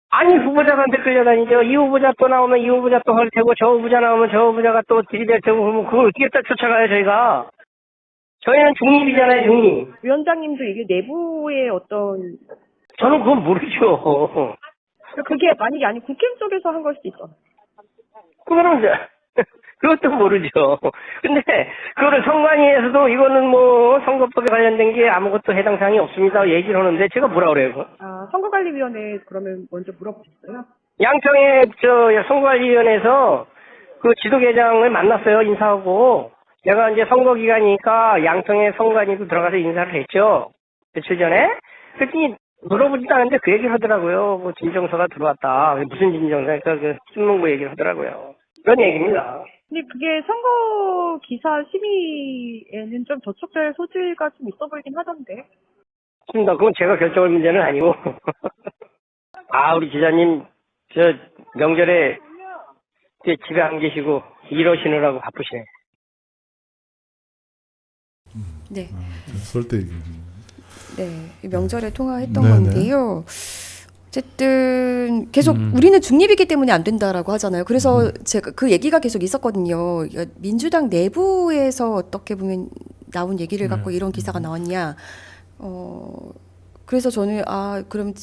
Speaker 7: 아니, 후보자한테 끌려다니죠. 이 후보자 또 나오면 이 후보자 또 할 테고, 저 후보자 나오면 저 후보자가 또 들이댈 테고, 그러면 그걸 어떻게 딱 쫓아가요, 저희가? 저희는 중립이잖아요, 중립.
Speaker 6: 위원장님도 이게 내부의 어떤,
Speaker 7: 저는 그건 모르죠.
Speaker 6: 그게 만약에 아니 국회 쪽에서 한 걸 수도 있잖아요.
Speaker 7: 그거는 이제, 그것도 모르죠. 근데, 그거를 선관위에서도 이거는 뭐, 선거법에 관련된 게 아무것도 해당 사항이 없습니다. 얘기를 하는데, 제가 뭐라 그래요, 그거?
Speaker 6: 아, 선거관리위원회 그러면 먼저 물어보셨어요?
Speaker 7: 양평에, 선거관리위원회에서 그 지도계장을 만났어요, 인사하고. 내가 이제 선거 기간이니까 양평에 선관위도 들어가서 인사를 했죠. 며칠 전에. 그랬더니, 물어보지도 않았는데 그 얘기를 하더라고요. 뭐, 진정서가 들어왔다. 무슨 진정서? 그러니까 그 신문고 얘기를 하더라고요. 그런 얘기입니다.
Speaker 6: 근데 그게 선거 기사 심의에는 좀 저촉될 소지가 좀 있어 보이긴 하던데.
Speaker 7: 맞습니다. 그건 제가 결정할 문제는 아니고. 아, 우리 기자님, 명절에 집에 안 계시고 일하시느라고 바쁘시네.
Speaker 2: 네.
Speaker 1: 설때 얘기.
Speaker 2: 네. 명절에 통화했던
Speaker 1: 네네.
Speaker 2: 건데요. 어쨌든 계속 우리는 중립이기 때문에 안 된다라고 하잖아요. 그래서 제가 그 얘기가 계속 있었거든요. 민주당 내부에서 어떻게 보면 나온 얘기를 갖고 이런 기사가 나왔냐. 그래서 저는 그럼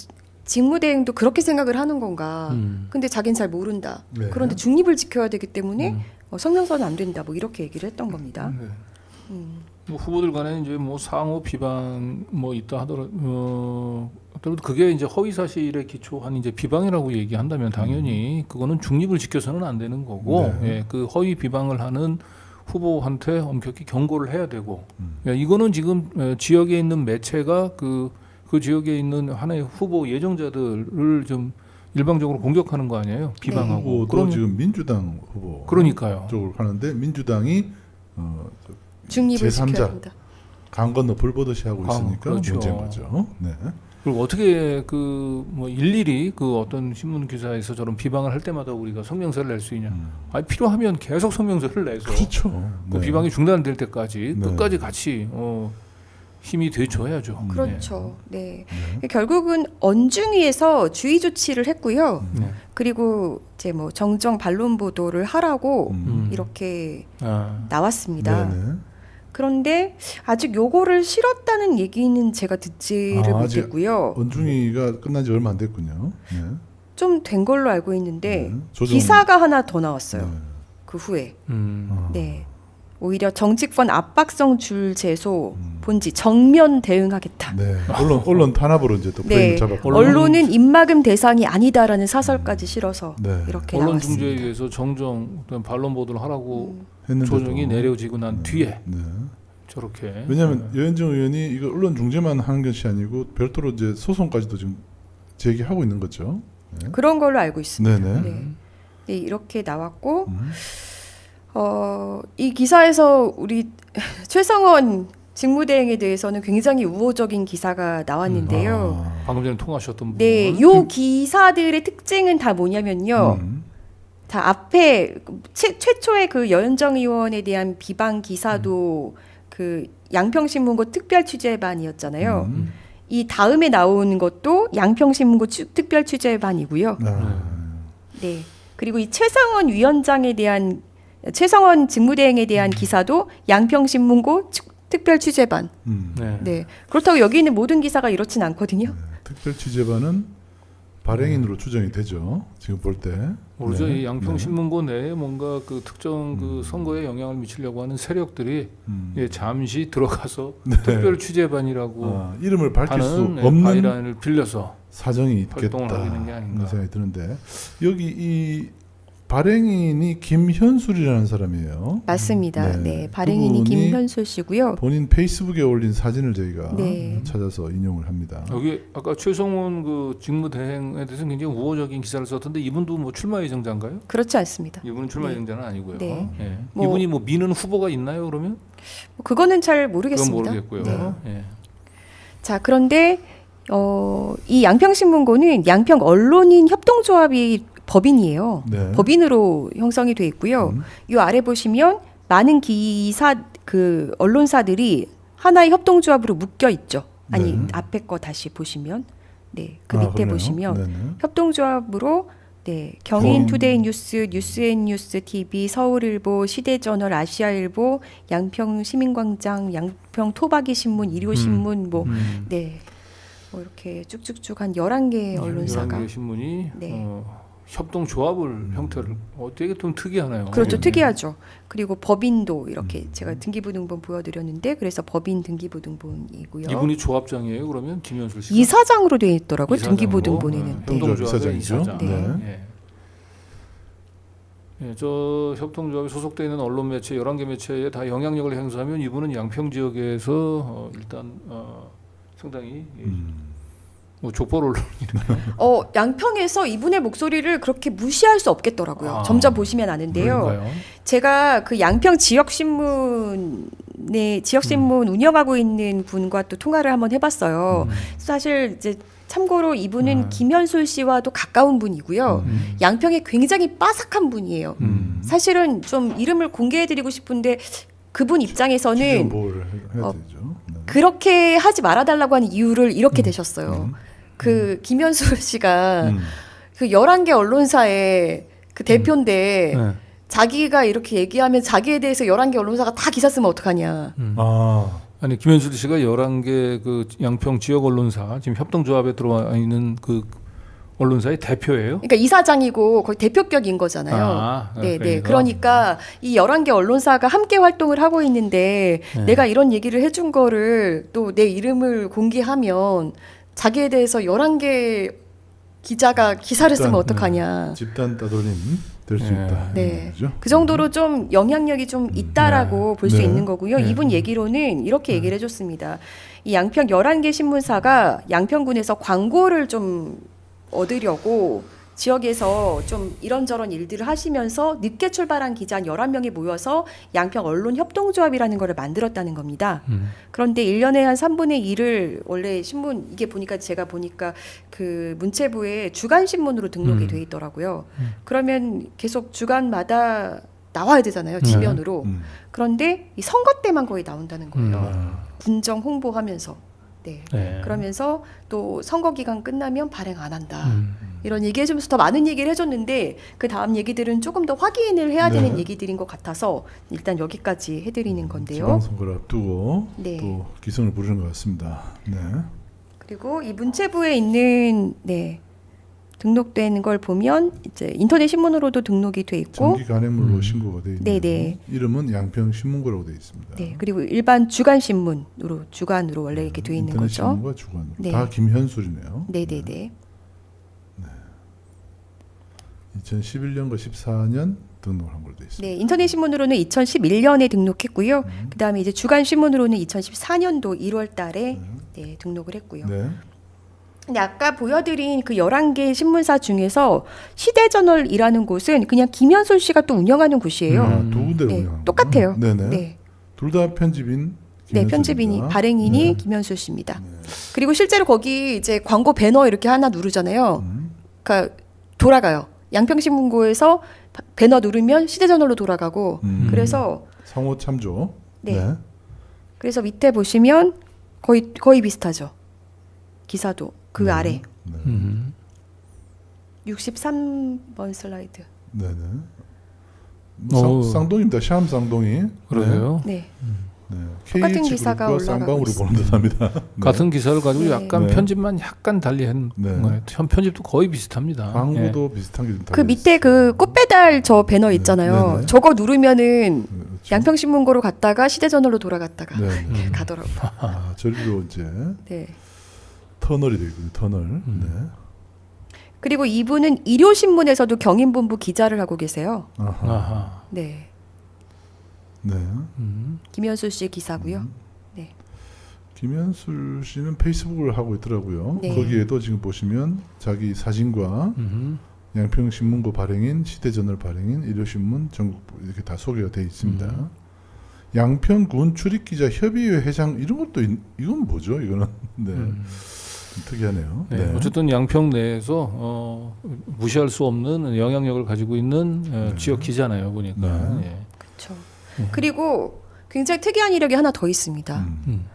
Speaker 2: 직무대행도 그렇게 생각을 하는 건가. 근데 자기는 잘 모른다.
Speaker 1: 네.
Speaker 2: 그런데 중립을 지켜야 되기 때문에 성명서는 안 된다. 뭐 이렇게 얘기를 했던 겁니다.
Speaker 3: 네. 뭐 후보들 간에 이제 뭐 상호 비방 뭐 있다 하더라도 그게 이제 허위 사실에 기초한 이제 비방이라고 얘기한다면 당연히 그거는 중립을 지켜서는 안 되는 거고,
Speaker 1: 네.
Speaker 3: 예, 그 허위 비방을 하는 후보한테 엄격히 경고를 해야 되고, 예, 이거는 지금 지역에 있는 매체가 그 지역에 있는 하나의 후보 예정자들을 좀 일방적으로 공격하는 거 아니에요? 비방하고.
Speaker 1: 후보도
Speaker 3: 그러면-
Speaker 1: 지금 민주당 후보
Speaker 3: 그러니까요.
Speaker 1: 쪽으로 가는데 민주당이
Speaker 2: 중립을
Speaker 1: 제3자.
Speaker 2: 지켜야 된다.
Speaker 1: 강 건너 불 보듯이 하고 있으니까
Speaker 3: 그렇죠.
Speaker 1: 문제인 거죠. 네.
Speaker 3: 그리고 어떻게 그 뭐 일일이 그 어떤 신문 기사에서 저런 비방을 할 때마다 우리가 성명서를 낼 수 있냐? 아니 필요하면 계속 성명서를 내서
Speaker 1: 그렇죠.
Speaker 3: 그
Speaker 1: 네.
Speaker 3: 비방이 중단될 때까지
Speaker 1: 네.
Speaker 3: 끝까지 같이 힘이 돼줘야죠.
Speaker 2: 그렇죠. 네. 결국은 언중위에서 주의 조치를 했고요.
Speaker 3: 네.
Speaker 2: 그리고 이제 뭐 정정 반론 보도를 하라고
Speaker 3: 음.
Speaker 2: 이렇게
Speaker 3: 아,
Speaker 2: 나왔습니다.
Speaker 1: 네네.
Speaker 2: 그런데 아직 요거를 실었다는 얘기는 제가 듣지를
Speaker 1: 아, 아직
Speaker 2: 못했고요.
Speaker 1: 언중위가 끝난 지 얼마 안 됐군요. 네.
Speaker 2: 좀 된 걸로 알고 있는데
Speaker 1: 조정-
Speaker 2: 기사가 하나 더 나왔어요.
Speaker 1: 네.
Speaker 2: 그 후에.
Speaker 1: 아.
Speaker 2: 네. 오히려 정치권 압박성 줄 제소 본지 정면 대응하겠다.
Speaker 1: 네. 언론 탄압으로 이제 또
Speaker 2: 네.
Speaker 1: 프레임을 잡았고.
Speaker 2: 언론은 입막음 대상이 아니다라는 사설까지 실어서
Speaker 1: 네.
Speaker 2: 이렇게
Speaker 3: 언론
Speaker 2: 나왔습니다.
Speaker 3: 중재에 의해서 정정 어떤 반론 보도를 하라고
Speaker 1: 했는데도.
Speaker 3: 조정이 내려지고 난 뒤에
Speaker 1: 네.
Speaker 3: 저렇게.
Speaker 1: 왜냐하면 여현정 의원이 이거 언론 중재만 하는 것이 아니고 별도로 이제 소송까지도 지금 제기하고 있는 거죠. 네.
Speaker 2: 그런 걸로 알고 있습니다.
Speaker 1: 네네.
Speaker 2: 네. 네, 이렇게 나왔고
Speaker 1: 음.
Speaker 2: 이 기사에서 우리 최성원 직무대행에 대해서는 굉장히 우호적인 기사가 나왔는데요.
Speaker 1: 아.
Speaker 3: 방금 전에 통하셨던
Speaker 2: 네,
Speaker 3: 부분.
Speaker 2: 요 기사들의 특징은 다 뭐냐면요. 다 앞에 최초의 그 여현정 의원에 대한 비방 기사도 그 양평신문고 특별 취재반이었잖아요. 이 다음에 나온 것도 양평신문고 특별 취재반이고요.
Speaker 1: 아.
Speaker 2: 네. 그리고 이 최성원 직무대행에 대한 기사도 양평신문고 특별 취재반.
Speaker 3: 네.
Speaker 2: 네. 그렇다고 여기 있는 모든 기사가 이렇진 않거든요.
Speaker 1: 특별 취재반은 발행인으로 추정이 되죠. 지금 볼 때.
Speaker 3: 모르죠.
Speaker 1: 네.
Speaker 3: 이 양평신문고 내에 뭔가 그 특정 그 선거에 영향을 미치려고 하는 세력들이 예, 잠시 들어가서 특별 취재반이라고
Speaker 1: 아, 이름을 밝힐 수
Speaker 3: 하는
Speaker 1: 없는
Speaker 3: 바이란을 빌려서
Speaker 1: 사정이 있겠다.
Speaker 3: 활동을 하고 있는 게 아닌가.
Speaker 1: 그런 생각이 드는데 여기 이 발행인이 김현술이라는 사람이에요.
Speaker 2: 맞습니다.
Speaker 1: 네.
Speaker 2: 네. 발행인이
Speaker 1: 그분이
Speaker 2: 김현술 씨고요.
Speaker 1: 본인 페이스북에 올린 사진을 저희가
Speaker 2: 네.
Speaker 1: 찾아서 인용을 합니다.
Speaker 3: 여기 아까 최성원 그 직무대행에 대해서 굉장히 우호적인 기사를 썼던데 이분도 뭐 출마 예정자인가요?
Speaker 2: 그렇지 않습니다.
Speaker 3: 이분은 출마
Speaker 2: 네.
Speaker 3: 예정자는 아니고요.
Speaker 2: 네.
Speaker 3: 예.
Speaker 2: 뭐-
Speaker 3: 이분이 뭐 미는 후보가 있나요? 그러면
Speaker 2: 그거는 잘
Speaker 3: 그건
Speaker 2: 모르겠습니다.
Speaker 3: 모르겠고요.
Speaker 2: 네.
Speaker 3: 예.
Speaker 2: 자, 그런데 이 양평신문고는 양평 언론인 협동조합이 법인이에요.
Speaker 1: 네.
Speaker 2: 법인으로 형성이 돼 있고요. 이 아래 보시면 많은 그 언론사들이 하나의 협동조합으로 묶여 있죠. 아니,
Speaker 1: 네.
Speaker 2: 앞에 거 다시 보시면 네, 그
Speaker 1: 아,
Speaker 2: 밑에
Speaker 1: 그러네요.
Speaker 2: 보시면
Speaker 1: 네네.
Speaker 2: 협동조합으로 네, 경인투데이뉴스, 뉴스앤뉴스 TV, 서울일보, 시대저널, 아시아일보, 양평시민광장, 양평토박이신문, 일요신문 네. 뭐 이렇게 쭉쭉쭉 한 11개의 언론사가
Speaker 3: 11개 신문이
Speaker 2: 네.
Speaker 3: 협동조합을 형태를 되게 좀 특이하네요.
Speaker 2: 그렇죠.
Speaker 3: 네.
Speaker 2: 특이하죠. 그리고 법인도 이렇게 제가 등기부등본 보여드렸는데 그래서 법인 등기부등본이고요.
Speaker 3: 이분이 조합장이에요. 그러면 김현술 씨가
Speaker 2: 이사장으로 되어 있더라고요.
Speaker 3: 이사장으로,
Speaker 2: 등기부등본에는. 네.
Speaker 3: 협동조합의
Speaker 1: 이사장이죠.
Speaker 3: 이사장.
Speaker 1: 네.
Speaker 3: 예. 예, 저 협동조합에 소속되어 있는 언론 매체 11개 매체에 다 영향력을 행사하면 이분은 양평 지역에서 일단 상당히 뭐 족벌 언론이네요.
Speaker 2: 양평에서 이분의 목소리를 그렇게 무시할 수 없겠더라고요.
Speaker 3: 아,
Speaker 2: 점점 보시면 아는데요.
Speaker 3: 그런가요?
Speaker 2: 제가 그 양평 지역신문 운영하고 있는 분과 또 통화를 한번 해봤어요. 사실 이제 참고로 이분은 김현술 씨와도 가까운 분이고요. 양평에 굉장히 빠삭한 분이에요. 사실은 좀 이름을 공개해드리고 싶은데 그분 입장에서는
Speaker 1: 기존 보호를 해야 되죠. 네.
Speaker 2: 그렇게 하지 말아달라고 하는 이유를 이렇게 대셨어요. 그 김현술 씨가 그 11개 언론사의 그 대표인데
Speaker 3: 네.
Speaker 2: 자기가 이렇게 얘기하면 자기에 대해서 11개 언론사가 다 기사 쓰면 어떡하냐.
Speaker 1: 아,
Speaker 3: 아니 김현술 씨가 11개 그 양평 지역 언론사 지금 협동조합에 들어와 있는 그 언론사의 대표예요?
Speaker 2: 그러니까 이사장이고 거의 대표격인 거잖아요.
Speaker 3: 아,
Speaker 2: 네, 네.
Speaker 3: 그러니까.
Speaker 2: 그러니까 이 11개 언론사가 함께 활동을 하고 있는데 내가 이런 얘기를 해준 거를 또 내 이름을 공개하면 자기에 대해서 11개 기자가 기사를 쓰면 어떡하냐.
Speaker 1: 집단 따돌림 될 수
Speaker 3: 네.
Speaker 1: 있다.
Speaker 2: 네.
Speaker 1: 그죠?
Speaker 2: 그 정도로 좀 영향력이 좀 있다라고 볼 수
Speaker 1: 네.
Speaker 2: 있는 거고요.
Speaker 3: 네.
Speaker 2: 이분 얘기로는 이렇게 얘기를 해줬습니다. 이 양평 11개 신문사가 양평군에서 광고를 좀 얻으려고 지역에서 좀 이런저런 일들을 하시면서 늦게 출발한 기자 한 11명이 모여서 양평 언론 협동조합이라는 거를 만들었다는 겁니다. 그런데 1년에 한 3분의 1을 원래 신문 이게 보니까 제가 보니까 그 문체부에 주간 신문으로 등록이 돼 있더라고요. 그러면 계속 주간마다 나와야 되잖아요. 지면으로. 그런데 이 선거 때만 거의 나온다는 거예요. 군정 홍보하면서 네.
Speaker 3: 네.
Speaker 2: 그러면서 또 선거 기간 끝나면 발행 안 한다. 이런 얘기해주면서 더 많은 얘기를 해줬는데 그 다음 얘기들은 조금 더 확인을 해야 되는
Speaker 1: 네.
Speaker 2: 얘기들인 것 같아서 일단 여기까지 해드리는 건데요.
Speaker 1: 지방선거를 앞두고
Speaker 2: 네.
Speaker 1: 또 기승을 부리는 것 같습니다. 네.
Speaker 2: 그리고 이 문체부에 있는 네, 등록된 걸 보면 이제 인터넷 신문으로도 등록이 돼 있고,
Speaker 1: 정기 간행물로 신고가 되어 있네요.
Speaker 2: 네네.
Speaker 1: 이름은 양평신문고라고 되어 있습니다.
Speaker 2: 네 그리고 일반 주간 신문으로 주간으로 원래 이렇게 돼 있는
Speaker 1: 인터넷
Speaker 2: 거죠.
Speaker 1: 신문과 주간으로
Speaker 2: 네.
Speaker 1: 다 김현술이네요.
Speaker 2: 네네네.
Speaker 1: 2011년과 14년 등록을 한 걸로 되어 있습니다.
Speaker 2: 네 인터넷 신문으로는 2011년에 등록했고요. 그 다음에 이제 주간 신문으로는 2014년도 1월달에 네, 등록을 했고요.
Speaker 1: 네.
Speaker 2: 근데 아까 보여드린 그 11개 신문사 중에서 시대저널이라는 곳은 그냥 김현솔 씨가 또 운영하는 곳이에요.
Speaker 1: 두 군데
Speaker 2: 네,
Speaker 1: 운영하는
Speaker 2: 똑같아요.
Speaker 1: 네네.
Speaker 2: 네.
Speaker 1: 둘 다 편집인.
Speaker 2: 네,
Speaker 1: 김현술입니다.
Speaker 2: 편집인이 발행인이
Speaker 1: 네.
Speaker 2: 김현솔 씨입니다. 그리고 실제로 거기 이제 광고 배너 이렇게 하나 누르잖아요. 그러니까 돌아가요. 양평신문고에서 배너 누르면 시대저널로 돌아가고 그래서
Speaker 1: 상호 참조.
Speaker 2: 네. 그래서 밑에 보시면 거의 비슷하죠. 기사도 그 아래
Speaker 1: 네.
Speaker 2: 63번 슬라이드.
Speaker 1: 네네.
Speaker 3: 어우.
Speaker 1: 쌍동입니다. 샴 쌍동이.
Speaker 3: 그러게요.
Speaker 2: 네.
Speaker 1: 네.
Speaker 2: 똑같은
Speaker 1: KH
Speaker 2: 기사가
Speaker 1: 그룹과
Speaker 2: 올라가고
Speaker 1: 쌍방울이
Speaker 2: 있습니다.
Speaker 1: 보는 듯합니다. 네.
Speaker 3: 같은 기사를 가지고
Speaker 2: 네.
Speaker 3: 약간
Speaker 1: 네.
Speaker 3: 편집만 약간 달리한
Speaker 1: 네.
Speaker 3: 거예요. 편집도 거의 비슷합니다.
Speaker 1: 광고도 비슷한 게좀
Speaker 2: 그 밑에 그 꽃배달 저 배너 있잖아요.
Speaker 1: 네네.
Speaker 2: 저거 누르면은
Speaker 1: 그렇죠.
Speaker 2: 양평신문고로 갔다가 시대저널로 돌아갔다가
Speaker 1: 네.
Speaker 2: 이렇게 가더라고요.
Speaker 1: 아, 저리로 이제
Speaker 2: 네.
Speaker 1: 터널이 되거든요. 터널. 네.
Speaker 2: 그리고 이분은 일요신문에서도 경인본부 기자를 하고 계세요.
Speaker 1: 아하.
Speaker 3: 아하.
Speaker 2: 네.
Speaker 1: 네.
Speaker 2: 김현수 씨 기사고요. 네.
Speaker 1: 김현술 씨는 페이스북을 하고 있더라고요.
Speaker 2: 네.
Speaker 1: 거기에도 지금 보시면 자기 사진과 양평신문고 발행인, 시대저널 발행인, 일요신문, 전국부 이렇게 다 소개가 되어 있습니다. 양평군 출입기자 협의회 회장 이런 것도 이건 뭐죠? 이거는 네. 좀 특이하네요.
Speaker 3: 네.
Speaker 1: 네.
Speaker 3: 어쨌든 양평 내에서 무시할 수 없는 영향력을 가지고 있는 지역 기자네요. 보니까.
Speaker 1: 네.
Speaker 3: 예.
Speaker 2: 그렇죠. 그리고 굉장히 특이한 이력이 하나 더 있습니다.
Speaker 3: 음.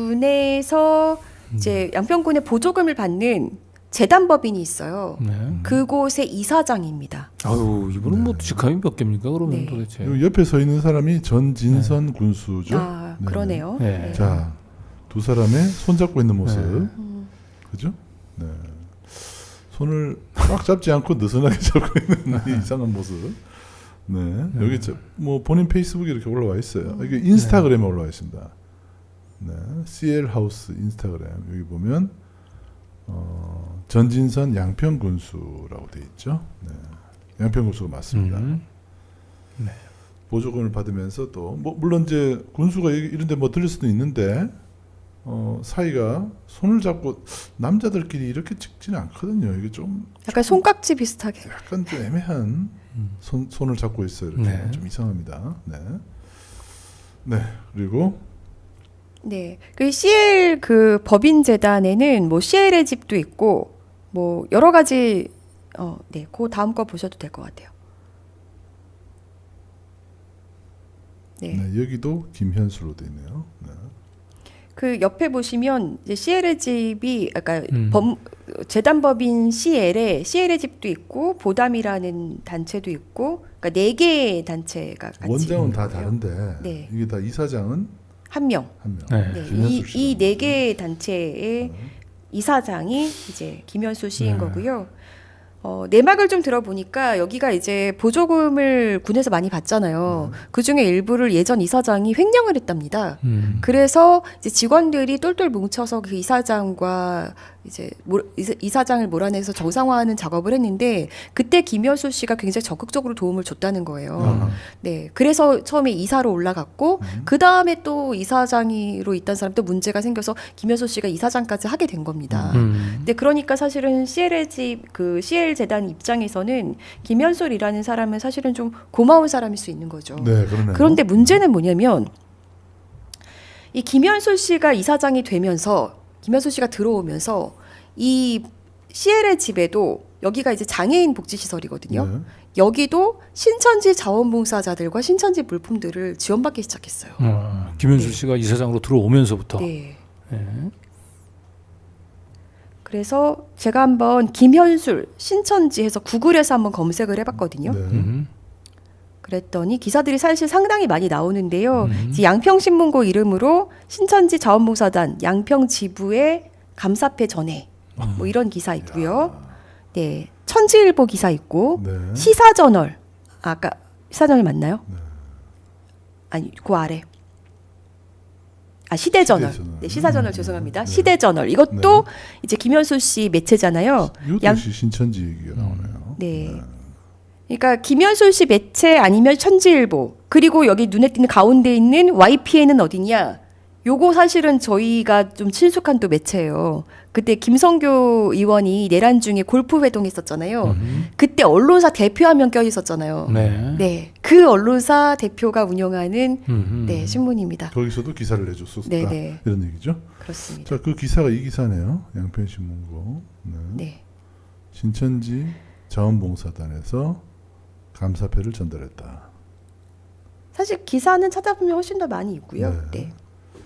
Speaker 2: 양평군에서 이제 양평군의 보조금을 받는 재단법인이 있어요.
Speaker 3: 네.
Speaker 2: 그곳의 이사장입니다.
Speaker 3: 아유, 이분은 뭐 직함이 몇 개입니까? 그러면
Speaker 2: 네.
Speaker 3: 도대체.
Speaker 1: 여기 옆에 서 있는 사람이 전진선 군수죠.
Speaker 2: 아,
Speaker 1: 네.
Speaker 2: 그러네요.
Speaker 3: 네.
Speaker 2: 네.
Speaker 1: 자, 두 사람의 손잡고 있는 모습.
Speaker 3: 네.
Speaker 1: 그죠? 네. 손을 꽉 잡지 않고 느슨하게 잡고 있는 이 이상한 모습. 네. 여기 뭐 본인 페이스북에 이렇게 올라와 있어요. 이게 인스타그램에 올라와 있습니다. 네. CL 하우스 인스타그램. 여기 보면 전진선 양평군수라고 돼 있죠. 네. 양평군수가 맞습니다.
Speaker 3: 네.
Speaker 1: 보조금을 받으면서 또 뭐 물론 이제 군수가 이런데 뭐 들릴 수도 있는데 사이가 손을 잡고 남자들끼리 이렇게 찍지는 않거든요. 이게 좀
Speaker 2: 약간 손깍지 비슷하게.
Speaker 1: 약간 좀 애매한 손을 잡고 있어요. 이렇게
Speaker 3: 네.
Speaker 1: 좀 이상합니다. 네. 네. 그리고
Speaker 2: 네. 그 CL 그 법인재단에는 뭐 CL의 집도 있고 뭐 여러 가지 네. 그 다음 거 보셔도 될 것 같아요. 네.
Speaker 1: 네, 여기도 김현수로 돼 있네요. 네.
Speaker 2: 그 옆에 보시면 이제 CL의 집이 아까 재단법인 CL의 집도 있고 보담이라는 단체도 있고 그러니까 4개의 단체가 같이
Speaker 1: 원장은
Speaker 2: 있는
Speaker 1: 다
Speaker 2: 거예요.
Speaker 1: 다른데
Speaker 2: 네.
Speaker 1: 이게 다 이사장은
Speaker 2: 한 명.
Speaker 1: 한 명.
Speaker 3: 네.
Speaker 2: 네.
Speaker 1: 김현수 씨라고
Speaker 2: 이 4개의 단체의 이사장이 이제 김현수 씨인
Speaker 3: 네.
Speaker 2: 거고요. 내막을 좀 들어보니까 여기가 이제 보조금을 군에서 많이 받잖아요. 그 중에 일부를 예전 이사장이 횡령을 했답니다. 그래서 이제 직원들이 똘똘 뭉쳐서 그 이사장과 이제 이사장을 몰아내서 정상화하는 작업을 했는데 그때 김현수 씨가 굉장히 적극적으로 도움을 줬다는 거예요.
Speaker 1: 아하.
Speaker 2: 네, 그래서 처음에 이사로 올라갔고 그 다음에 또 이사장으로 있던 사람 또 문제가 생겨서 김현수 씨가 이사장까지 하게 된 겁니다. 근데 그러니까 사실은 CL의 집 그 CL 재단 입장에서는 김현솔이라는 사람은 사실은 좀 고마운 사람일 수 있는 거죠.
Speaker 1: 네, 그러네요.
Speaker 2: 그런데 문제는 뭐냐면 이 김현솔 씨가 이사장이 되면서 김현솔 씨가 들어오면서 이 CL의 집에도 여기가 이제 장애인 복지시설이거든요.
Speaker 1: 네.
Speaker 2: 여기도 신천지 자원봉사자들과 신천지 물품들을 지원받기 시작했어요.
Speaker 3: 김현수 씨가 이사장으로 들어오면서부터.
Speaker 2: 네.
Speaker 3: 예.
Speaker 2: 그래서 제가 한번 김현술 신천지 해서 구글에서 한번 검색을 해봤거든요.
Speaker 1: 네.
Speaker 2: 그랬더니 기사들이 사실 상당히 많이 나오는데요. 이제 양평신문고 이름으로 신천지 자원봉사단 양평지부의 감사패 전해 뭐 이런 기사 있고요. 네, 천지일보 기사 있고
Speaker 1: 네.
Speaker 2: 시사저널 아까 시사저널 맞나요? 아니 그 아래 시대저널.
Speaker 1: 시대저널.
Speaker 2: 네, 시사저널 죄송합니다. 시대저널 이것도 이제 김현수 씨 매체잖아요.
Speaker 1: 이것도
Speaker 2: 양-
Speaker 1: 역시 신천지 얘기가 나오네요.
Speaker 2: 네. 그러니까 김현수 씨 매체 아니면 천지일보 그리고 여기 눈에 띄는 가운데 있는 YPN은 어디냐? 요거 사실은 저희가 좀 친숙한 또 매체예요. 그때 김성교 의원이 내란 중에 골프 회동했었잖아요. 그때 언론사 대표 한 명 껴 있었잖아요.
Speaker 3: 네.
Speaker 2: 네, 그 언론사 대표가 운영하는 네 신문입니다.
Speaker 1: 거기서도 기사를 내줬었다.
Speaker 2: 네네.
Speaker 1: 이런 얘기죠.
Speaker 2: 그렇습니다.
Speaker 1: 자, 그 기사가 이 기사네요. 양평신문고. 네.
Speaker 2: 네,
Speaker 1: 신천지 자원봉사단에서 감사패를 전달했다.
Speaker 2: 사실 기사는 찾아보면 훨씬 더 많이 있고요.
Speaker 1: 네.
Speaker 2: 네.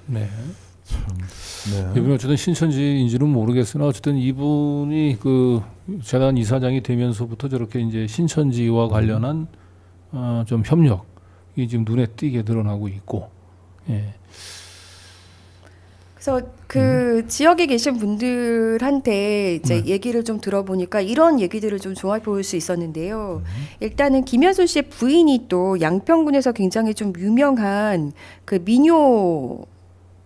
Speaker 3: 네.
Speaker 1: 참. 네.
Speaker 3: 이분이 어쨌든 신천지인지는 모르겠으나 어쨌든 이분이 그 재단 이사장이 되면서부터 저렇게 이제 신천지와 관련한 좀 협력이 지금 눈에 띄게 드러나고 있고. 예.
Speaker 2: 그래서 그 지역에 계신 분들한테 이제 얘기를 좀 들어보니까 이런 얘기들을 좀 종합해 볼 수 있었는데요. 일단은 김현수 씨의 부인이 또 양평군에서 굉장히 좀 유명한 그 민요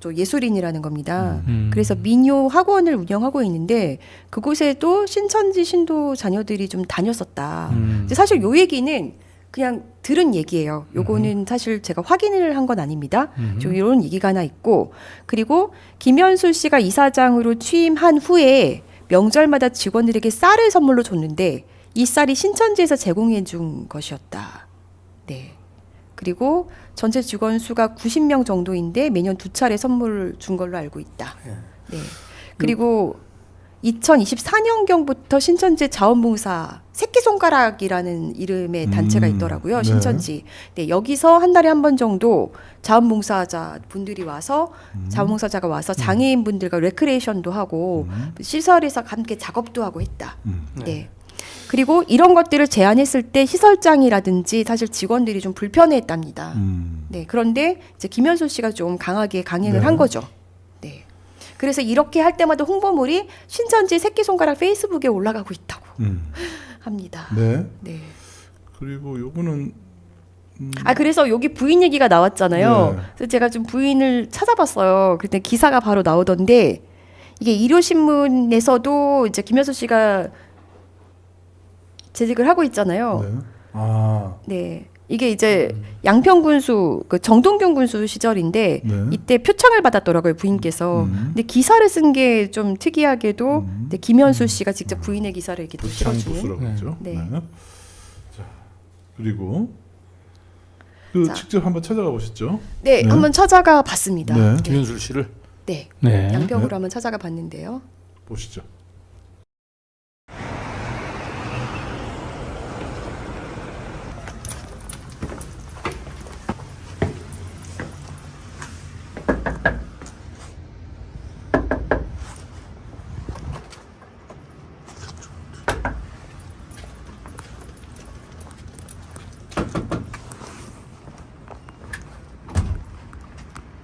Speaker 2: 또 예술인이라는 겁니다. 그래서 민요 학원을 운영하고 있는데 그곳에도 신천지 신도 자녀들이 좀 다녔었다. 이제 사실 요 얘기는 그냥 들은 얘기예요. 요거는 사실 제가 확인을 한 건 아닙니다. 좀 이런 얘기가 하나 있고 그리고 김현수 씨가 이사장으로 취임한 후에 명절마다 직원들에게 쌀을 선물로 줬는데 이 쌀이 신천지에서 제공해 준 것이었다. 네. 그리고 전체 직원 수가 90명 정도인데 매년 2차례 선물을 준 걸로 알고 있다. 네. 그리고 2024년경부터 신천지 자원봉사 새끼손가락이라는 이름의 단체가 있더라고요.
Speaker 1: 네.
Speaker 2: 신천지. 네, 여기서 한 달에 한 번 정도 자원봉사자 분들이 와서 자원봉사자가 와서 장애인 분들과 레크레이션도 하고 시설에서 함께 작업도 하고 했다. 네. 그리고 이런 것들을 제안했을 때 시설장이라든지 사실 직원들이 좀 불편해했답니다. 네, 그런데 이제 김현수 씨가 좀 강하게 강행을
Speaker 1: 네.
Speaker 2: 한 거죠. 네. 그래서 이렇게 할 때마다 홍보물이 신천지 새끼손가락 페이스북에 올라가고 있다고 합니다.
Speaker 1: 네.
Speaker 2: 네.
Speaker 1: 그리고 요거는
Speaker 2: 그래서 여기 부인 얘기가 나왔잖아요.
Speaker 1: 네.
Speaker 2: 그래서 제가 좀 부인을 찾아봤어요. 그때 기사가 바로 나오던데 이게 일요신문에서도 이제 김현수 씨가 재직을 하고 있잖아요.
Speaker 1: 네. 아.
Speaker 2: 네. 이게 이제 양평군수 그 정동균 군수 시절인데
Speaker 1: 네.
Speaker 2: 이때 표창을 받았더라고요 부인께서. 근데 기사를 쓴 게 좀 특이하게도 네, 김현수 씨가 직접 부인의 기사를 이렇게 또 실어주는.
Speaker 1: 부수라고 했죠.
Speaker 2: 네.
Speaker 1: 자, 그리고 그
Speaker 2: 자.
Speaker 1: 직접 한번 찾아가 보시죠.
Speaker 2: 네,
Speaker 1: 네.
Speaker 2: 한번 찾아가 봤습니다.
Speaker 1: 네.
Speaker 2: 네.
Speaker 3: 김현수 씨를.
Speaker 2: 네.
Speaker 3: 네.
Speaker 2: 양평으로
Speaker 1: 네.
Speaker 2: 한번 찾아가 봤는데요.
Speaker 1: 보시죠.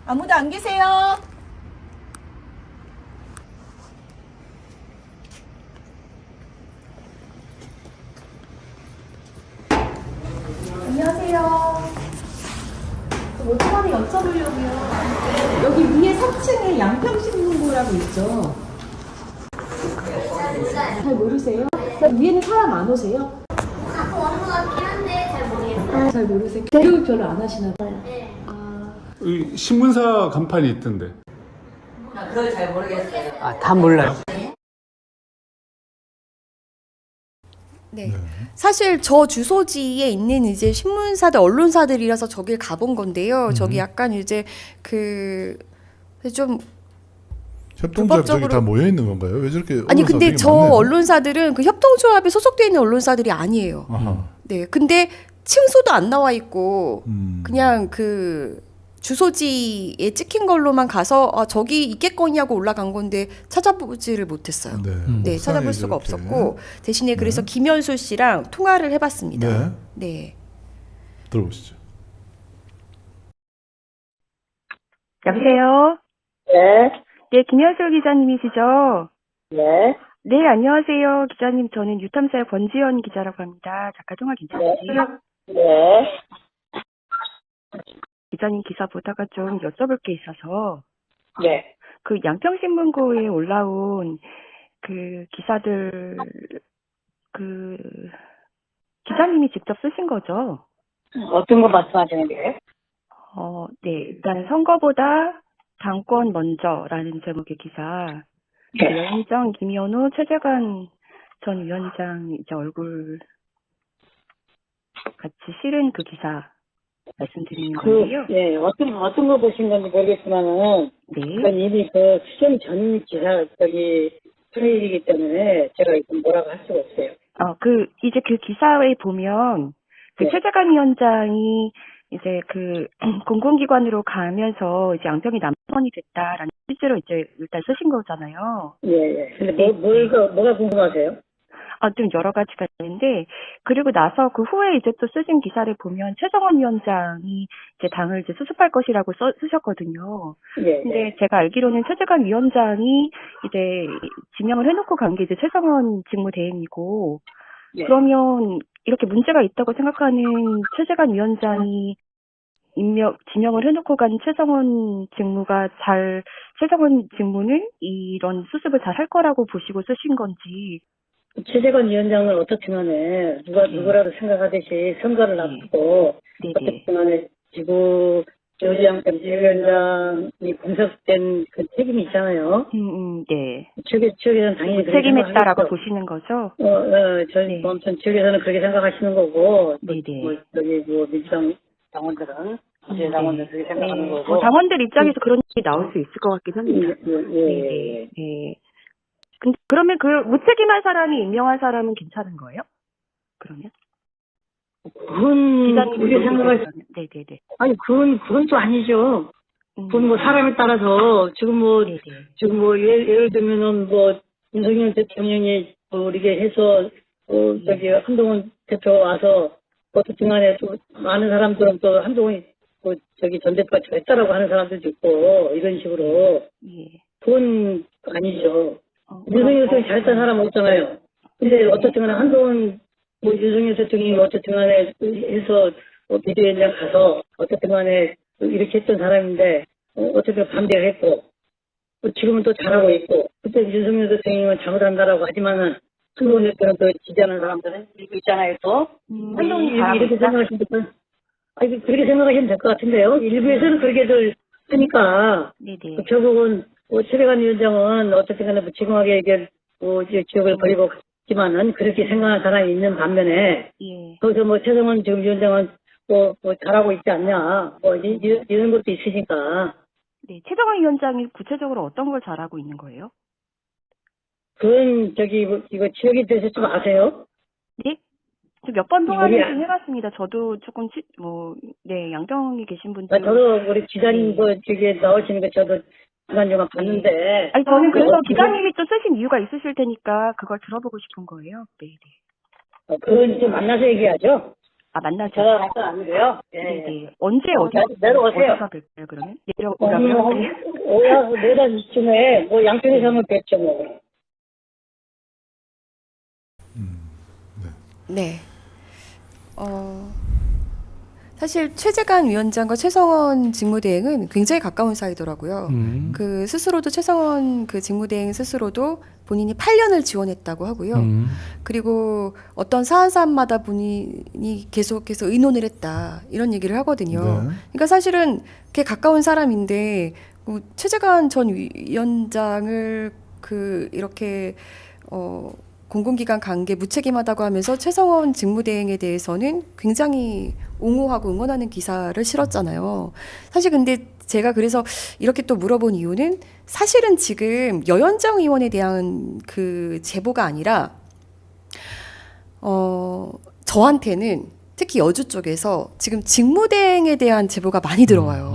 Speaker 2: 아무도 안 계세요. 안녕하세요. 뭐 하나 여쭤보려고요. 여기 위에 3층에 양평신문고라고 있죠. 잘 모르세요? 위에는 사람 안 오세요?
Speaker 5: 가끔 오는 것 같긴 한데 잘 모르겠어요.
Speaker 2: 잘 모르세요? 교육 별로 안 하시나 봐요.
Speaker 8: 여기 신문사 간판이 있던데.
Speaker 2: 네. 사실 저 주소지에 있는 이제 신문사들, 언론사들이라서 저길 가본 건데요. 저기 약간 이제 좀
Speaker 1: 협동조합 저기
Speaker 2: 불법적으로-
Speaker 1: 다 모여 있는 건가요? 왜 저렇게
Speaker 2: 아니
Speaker 1: 언론사
Speaker 2: 근데
Speaker 1: 되게
Speaker 2: 저
Speaker 1: 많네요.
Speaker 2: 언론사들은 그 협동조합에 소속돼 있는 언론사들이 아니에요.
Speaker 1: 아하.
Speaker 2: 네, 근데 층수도 안 나와 있고
Speaker 1: 음.
Speaker 2: 그냥 그 주소지에 찍힌 걸로만 가서 아, 저기 있겠거니 하고 올라간 건데 찾아보지를 못했어요.
Speaker 1: 네,
Speaker 2: 네,
Speaker 1: 옥상에
Speaker 2: 찾아볼 수가
Speaker 1: 저렇게.
Speaker 2: 없었고 대신에 그래서
Speaker 1: 네.
Speaker 2: 김현수 씨랑 통화를 해봤습니다.
Speaker 1: 네,
Speaker 2: 네.
Speaker 1: 들어보시죠.
Speaker 6: 여보세요?
Speaker 9: 네,
Speaker 6: 네, 김현수 기자님이시죠?
Speaker 9: 네,
Speaker 6: 네, 안녕하세요. 기자님, 저는 유탐사의 권지연 기자라고 합니다. 작가 통화 괜찮으세요?
Speaker 9: 네.
Speaker 6: 기자님 기사 보다가 좀 여쭤볼 게 있어서
Speaker 9: 네.
Speaker 6: 그 양평신문고에 올라온 그 기사들 그 기자님이 직접 쓰신 거죠?
Speaker 9: 어떤 거 말씀하시는 거예요?
Speaker 6: 네, 일단 선거보다 당권 먼저라는 제목의 기사.
Speaker 9: 네.
Speaker 6: 여인정, 김현우, 최재관 전 위원장 이제 얼굴 같이 실은 그 기사 말씀드리는 건데요.
Speaker 9: 네, 어떤 거 보신 건지 모르겠지만은,
Speaker 6: 네.
Speaker 9: 그건 이미 그 수정 전 기사, 프레일이기 때문에 제가 이건 뭐라고 할 수가 없어요.
Speaker 6: 이제 그 기사에 보면 그
Speaker 9: 네.
Speaker 6: 최재관 위원장이 이제 그 공공기관으로 가면서 이제 양평이 남선이 됐다라는 실제로 이제 일단 쓰신 거잖아요.
Speaker 9: 예, 예. 근데 뭐가 궁금하세요?
Speaker 6: 좀 여러 가지가 있는데, 그리고 나서 그 후에 이제 또 쓰신 기사를 보면 최정원 위원장이 이제 당을 이제 수습할 것이라고 쓰셨거든요.
Speaker 9: 예,
Speaker 6: 근데
Speaker 9: 예.
Speaker 6: 제가 알기로는 최재관 위원장이 이제 지명을 해놓고 간 게 이제 최정원 직무대행이고,
Speaker 9: 예.
Speaker 6: 그러면 이렇게 문제가 있다고 생각하는 최재관 위원장이 지명을 해놓고 간 최정원 직무는 이런 수습을 잘 할 거라고 보시고 쓰신 건지.
Speaker 9: 최재관 위원장을 어떻든 간에 누구라도 생각하듯이 선거를 앞두고
Speaker 6: 네네.
Speaker 9: 어떻든 간에 여지양평 지휘위원장이 분석된 그 책임이 있잖아요.
Speaker 6: 네.
Speaker 9: 지역에서는 당연히 그렇게
Speaker 6: 책임했다라고
Speaker 9: 생각하겠죠.
Speaker 6: 보시는 거죠?
Speaker 9: 저희
Speaker 6: 네.
Speaker 9: 아무튼 지역에서는 그렇게 생각하시는 거고,
Speaker 6: 네네.
Speaker 9: 민주당 당원들은, 이제 당원들은 그렇게 생각하는 거고.
Speaker 6: 당원들 입장에서 그런 일이 나올 수 있을 것 같긴 합니다.
Speaker 9: 예.
Speaker 6: 네. 근데 그러면 그 무책임한 사람이 임명한 사람은 괜찮은 거예요? 그러면?
Speaker 9: 그건, 그렇게 생각할,
Speaker 6: 네네네.
Speaker 9: 아니, 그건 또 아니죠. 그건 뭐 사람에 따라서,
Speaker 6: 네네.
Speaker 9: 예를 들면은 윤석열 대통령이 이렇게 해서, 한동훈 대표 와서, 어떻든 간에 또 많은 사람들은 또 한동훈이, 전 대표가 잘했다라고 하는 사람들도 있고, 이런 식으로.
Speaker 6: 예.
Speaker 9: 그건 아니죠. 윤석열 대통령이 잘했다는 사람은 없잖아요. 근데 어쨌든 간에 한동훈, 윤석열 대통령이 어쨌든 간에 해서, 비대위원장 가서, 어쨌든 간에 이렇게 했던 사람인데, 어쨌든 반대를 했고, 지금은 또 잘하고 있고, 그때 윤석열 대통령은 잘못한다라고 하지만은, 한동훈 대표는 또 지지하는 사람들은 있잖아요, 또.
Speaker 6: 한동훈이
Speaker 9: 이렇게 생각하시면 그렇게 생각하시면 될 것 같은데요. 일부에서는 그렇게들 하니까,
Speaker 6: 네네.
Speaker 9: 결국은, 최재관 위원장은 어쨌든 간에 무책임하게 이제 지역을 버리고 갔지만은, 그렇게 생각하는 사람이 있는 반면에,
Speaker 6: 예.
Speaker 9: 거기서 최정원 지금 위원장은 잘하고 있지 않냐, 이런 것도 있으니까.
Speaker 6: 네. 최정원 위원장이 구체적으로 어떤 걸 잘하고 있는 거예요?
Speaker 9: 그건 이거 지역에 대해서 좀 아세요?
Speaker 6: 네? 몇 번 통화를
Speaker 9: 우리
Speaker 6: 좀 해봤습니다. 저도 조금 양평에 계신 분들.
Speaker 9: 저도 우리 기자님 나오시는 거 저도 중간중간 봤는데.
Speaker 6: 아니 저는 그래서 기자님이 또 쓰신 이유가 있으실 테니까 그걸 들어보고 싶은 거예요. 네.
Speaker 9: 그건 좀 만나서 얘기하죠.
Speaker 6: 만나죠.
Speaker 9: 제가 갈건 아니고요.
Speaker 6: 네. 언제
Speaker 9: 내려오세요.
Speaker 6: 어디서 뵐까요 그러면? 내려오라고요?
Speaker 9: 오야 내달 이쯤에 양평에서 한번 뵙죠 뭐.
Speaker 2: 네. 사실 최재관 위원장과 최성원 직무대행은 굉장히 가까운 사이더라고요. 그 스스로도 최성원 그 직무대행 스스로도 본인이 8년을 지원했다고 하고요. 그리고 어떤 사안마다 본인이 계속해서 의논을 했다 이런 얘기를 하거든요.
Speaker 1: 네.
Speaker 2: 그러니까 사실은 그게 가까운 사람인데 최재관 전 위원장을 이렇게 공공기관 관계 무책임하다고 하면서 최성원 직무대행에 대해서는 굉장히 옹호하고 응원하는 기사를 실었잖아요. 사실 근데 제가 그래서 이렇게 또 물어본 이유는 사실은 지금 여현정 의원에 대한 그 제보가 아니라 저한테는 특히 여주 쪽에서 지금 직무대행에 대한 제보가 많이 들어와요.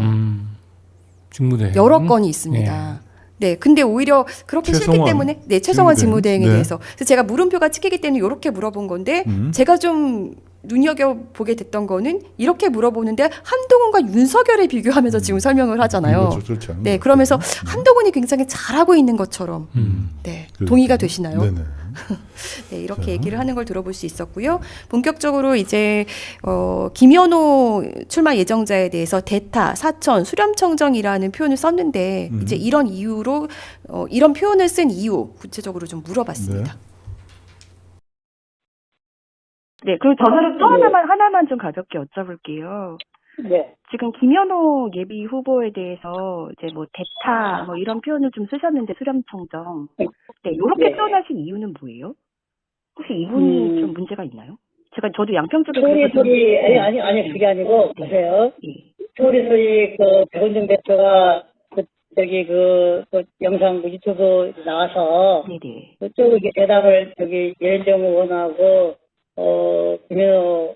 Speaker 3: 직무대행.
Speaker 2: 여러 건이 있습니다. 네, 근데 오히려 그렇게 싫기
Speaker 1: 최성원
Speaker 2: 때문에 최성원 직무대행에
Speaker 1: 네.
Speaker 2: 대해서 그래서 제가 물음표가 찍히기 때문에 이렇게 물어본 건데 제가 좀 눈여겨보게 됐던 거는 이렇게 물어보는데 한동훈과 윤석열을 비교하면서 지금 설명을 하잖아요.
Speaker 1: 그렇지 않은
Speaker 2: 네,
Speaker 1: 것
Speaker 2: 그러면서
Speaker 1: 같아요.
Speaker 2: 한동훈이 굉장히 잘하고 있는 것처럼 네, 동의가 되시나요?
Speaker 1: 네네.
Speaker 2: 네, 이렇게
Speaker 1: 자.
Speaker 2: 얘기를 하는 걸 들어볼 수 있었고요. 본격적으로 이제 김현호 출마 예정자에 대해서 대타, 사천, 수렴청정이라는 표현을 썼는데 이제 이런 이유로 이런 표현을 쓴 이유 구체적으로 좀 물어봤습니다.
Speaker 6: 네, 그리고 저는 또 하나만 좀 가볍게 여쭤볼게요.
Speaker 9: 네.
Speaker 6: 지금 김현호 예비 후보에 대해서 이제 뭐 대타 뭐 이런 표현을 좀 쓰셨는데 수렴청정. 네, 이렇게
Speaker 9: 네.
Speaker 6: 표현하신 이유는 뭐예요? 혹시 이분이 좀 문제가 있나요? 저도 양평 쪽에 그래서 좀-
Speaker 9: 아니, 그게 아니고, 보세요.
Speaker 6: 예.
Speaker 9: 소리, 백원정 대표가, 영상 유튜브 나와서,
Speaker 6: 네네.
Speaker 9: 그쪽 이렇게 대답을, 예은정 의원하고, 김현호,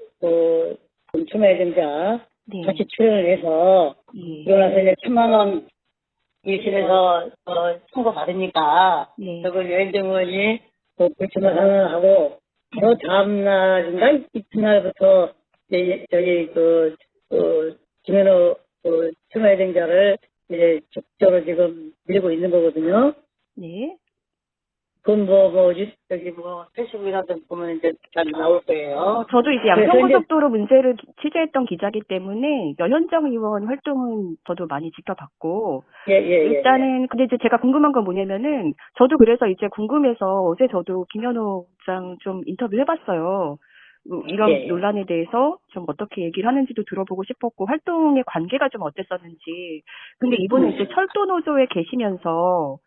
Speaker 9: 출마 예정자,
Speaker 6: 네.
Speaker 9: 같이 출연을 해서,
Speaker 6: 예.
Speaker 9: 그러고 나서 이제 1,000,000원 1심에서, 선고 받으니까,
Speaker 6: 네.
Speaker 9: 그걸 예은정 의원이, 불출마 선언하고, 바로 다음날인가? 이튿날부터, 김현호, 출마 예정자를 이제 적극적으로 지금 밀고 있는 거거든요.
Speaker 6: 네.
Speaker 9: 그건 페이스북이라든 보면 이제 잘 나올 거예요.
Speaker 6: 저도 이제 양평고속도로 문제를 취재했던 기자기 때문에 여현정 의원 활동은 저도 많이 지켜봤고 일단은 근데 이제 제가 궁금한 건 뭐냐면은 저도 그래서 이제 궁금해서 어제 저도 김현호 장 좀 인터뷰 해봤어요. 이런 논란에 대해서 좀 어떻게 얘기를 하는지도 들어보고 싶었고 활동의 관계가 좀 어땠었는지. 근데 이번에 이제 철도노조에 계시면서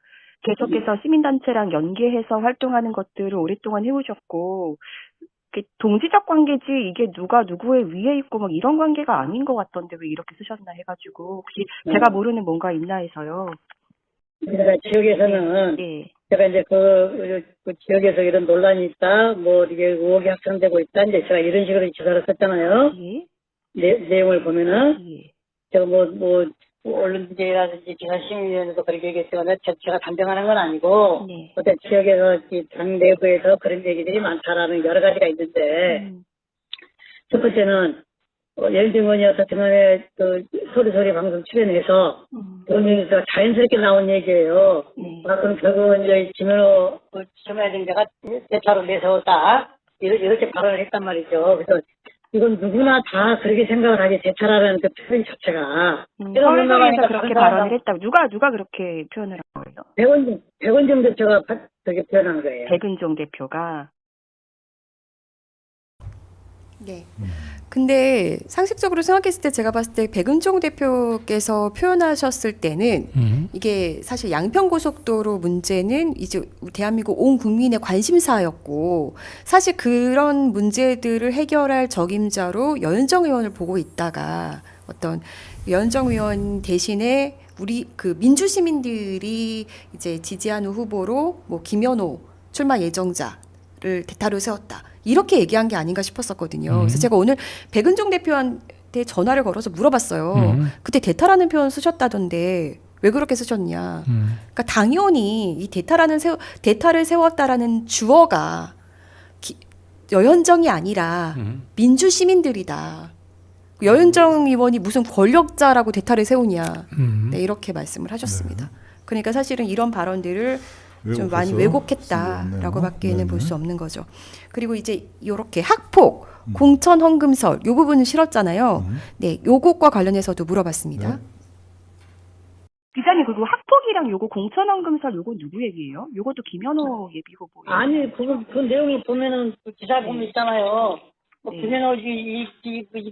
Speaker 6: 계속해서 시민단체랑 연계해서 활동하는 것들을 오랫동안 해오셨고 동지적 관계지 이게 누가 누구의 위에 있고 막 이런 관계가 아닌 것 같던데 왜 이렇게 쓰셨나 해가지고 혹시 제가 모르는 뭔가 있나 해서요.
Speaker 9: 그러니까 지역에서는
Speaker 6: 네.
Speaker 9: 제가 이제 그 지역에서 이런 논란이 있다, 뭐 이게 의혹이 확산되고 있다, 이제 제가 이런 식으로 기사를 썼잖아요.
Speaker 6: 예.
Speaker 9: 내용을 보면은
Speaker 6: 예.
Speaker 9: 제가 언론제라든지 기사심의위원회도 그렇게 얘기했지만 제가 담당하는 건 아니고
Speaker 6: 네.
Speaker 9: 어떤 지역에서 당 내부에서 그런 얘기들이 많다라는 여러 가지가 있는데 첫 번째는 예은정 의원이 어떻든 간에 소리소리 방송 출연해서 그러면서 자연스럽게 나온 얘기예요.
Speaker 6: 네.
Speaker 9: 그럼 결국은 이제 김현호 출마 예정자가 대타로 내세웠다 이렇게 발언을 했단 말이죠. 그래서 이건 누구나 다 그렇게 생각을 하지 대타라는 그 표현 자체가
Speaker 6: 서울시에서 그렇게 발언을 했다고 누가 그렇게 표현을 한 거예요?
Speaker 9: 백원정 대표가 그렇게 표현한 거예요.
Speaker 6: 백은종 대표가.
Speaker 2: 네. 근데 상식적으로 생각했을 때 제가 봤을 때 백은종 대표께서 표현하셨을 때는 이게 사실 양평고속도로 문제는 이제 대한민국 온 국민의 관심사였고 사실 그런 문제들을 해결할 적임자로 여현정 의원을 보고 있다가 어떤 여현정 의원 대신에 우리 그 민주시민들이 이제 지지하는 후보로 뭐 김현호 출마 예정자를 대타로 세웠다. 이렇게 얘기한 게 아닌가 싶었었거든요. 그래서 제가 오늘 백은종 대표한테 전화를 걸어서 물어봤어요. 그때 대타라는 표현 쓰셨다던데 왜 그렇게 쓰셨냐. 그러니까 당연히 이 대타를 세웠다라는 주어가 여현정이 아니라 민주 시민들이다. 여현정 의원이 무슨 권력자라고 대타를 세우냐. 네, 이렇게 말씀을 하셨습니다. 그러니까 사실은 이런 발언들을 좀 많이 왜곡했다라고밖에는 볼 수 없는 거죠. 그리고 이제 이렇게 학폭, 공천 헌금설 요 부분은 실었잖아요. 네, 요것과 관련해서도 물어봤습니다.
Speaker 1: 네.
Speaker 6: 기자님 그리고 학폭이랑 요거 공천헌금설 요거 누구 얘기예요? 요것도 김현호 예비 후보예요.
Speaker 9: 아니 그 내용이 보면은 기사 보면 있잖아요.
Speaker 6: 네.
Speaker 9: 김현호 이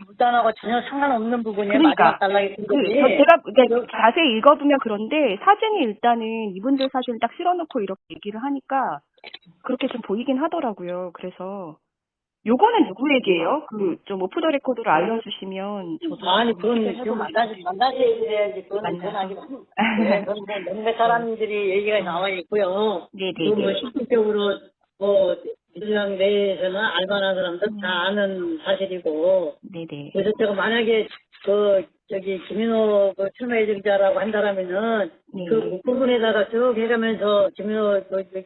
Speaker 9: 무단하고 전혀 상관없는 부분이에요.
Speaker 6: 그러니까.
Speaker 9: 마지막 단락에 쓴 거지.
Speaker 6: 제가 자세히 읽어보면 그런데 사진이 일단은 이분들 사진을 딱 실어놓고 이렇게 얘기를 하니까 그렇게 좀 보이긴 하더라고요. 그래서 요거는 누구 얘기예요? 그 좀 오프 더 레코드로 알려주시면 저도
Speaker 9: 아니 그건 지금 만나서 얘기해야지. 그건 아니고. 네, 그건 몇몇 사람들이 얘기가 나와 있고요.
Speaker 6: 네네.
Speaker 9: 그리고 뭐 실질적으로 민주당 내에서는 알만한 사람들 다 아는 사실이고.
Speaker 6: 네네.
Speaker 9: 그래서 제가 만약에 김인호 출마 예정자라고 한다라면은
Speaker 6: 네.
Speaker 9: 그 부분에다가 쭉 해가면서 김인호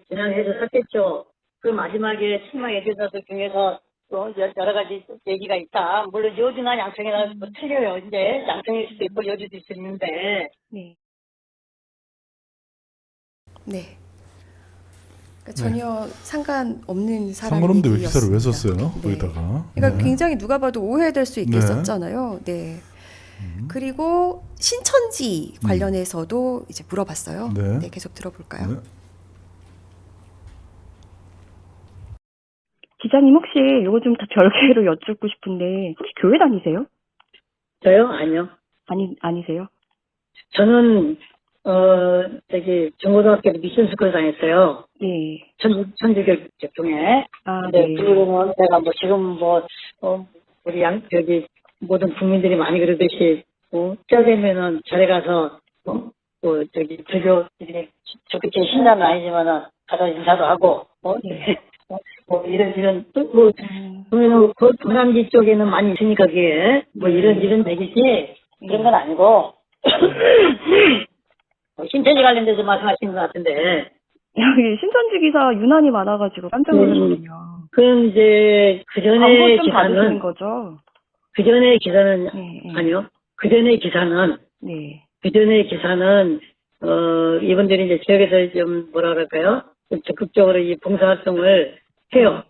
Speaker 9: 진행해서 샀겠죠. 그 마지막에 출마 예정자들 중에서 또 여러 가지 얘기가 있다. 물론 여주나 양평이나 뭐 틀려요. 이제 양평일 수도 있고 여주도 있을 수 있는데.
Speaker 6: 네.
Speaker 2: 네. 그러니까 전혀 상관없는 사람
Speaker 1: 상관없는데 왜 기사를 왜
Speaker 2: 얘기였습니다.
Speaker 1: 썼어요?
Speaker 2: 네.
Speaker 1: 거기다가.
Speaker 2: 그러니까
Speaker 1: 네.
Speaker 2: 굉장히 누가 봐도 오해될 수 있게
Speaker 1: 네.
Speaker 2: 썼잖아요. 네. 그리고 신천지 관련해서도 이제 물어봤어요.
Speaker 1: 네.
Speaker 2: 네, 계속 들어볼까요?
Speaker 1: 네.
Speaker 6: 기자님 혹시 요거 좀 다 별개로 여쭙고 싶은데 혹시 교회 다니세요?
Speaker 9: 저요? 아니요.
Speaker 6: 아니세요?
Speaker 9: 저는 중고등학교 미션 스쿨 다녔어요.
Speaker 6: 네.
Speaker 9: 천주교 쪽에.
Speaker 6: 아,
Speaker 9: 근데
Speaker 6: 네.
Speaker 9: 그거는 내가 뭐 지금 우리 모든 국민들이 많이 그러듯이 때 되면은 절에 가서 불교들이 저렇게 제 신자는 아니지만은 가서 인사도 하고
Speaker 6: 네.
Speaker 9: 이런 보면은 그 동남지 쪽에는 많이 있으니까 그게 이런 얘기지 그런 건 아니고 신천지 관련돼서 말씀하시는 것 같은데.
Speaker 6: 여기 신천지 기사 유난히 많아가지고 깜짝 놀랐거든요.
Speaker 9: 그럼 이제 그
Speaker 6: 광고
Speaker 9: 전에
Speaker 6: 좀 받으시는
Speaker 9: 기사는
Speaker 6: 거죠?
Speaker 9: 그 전에 기사는
Speaker 6: 네.
Speaker 9: 아니요. 그 전에 기사는
Speaker 6: 네.
Speaker 9: 이분들이 이제 지역에서 좀 뭐라 그럴까요? 좀 적극적으로 이 봉사활동을 해요.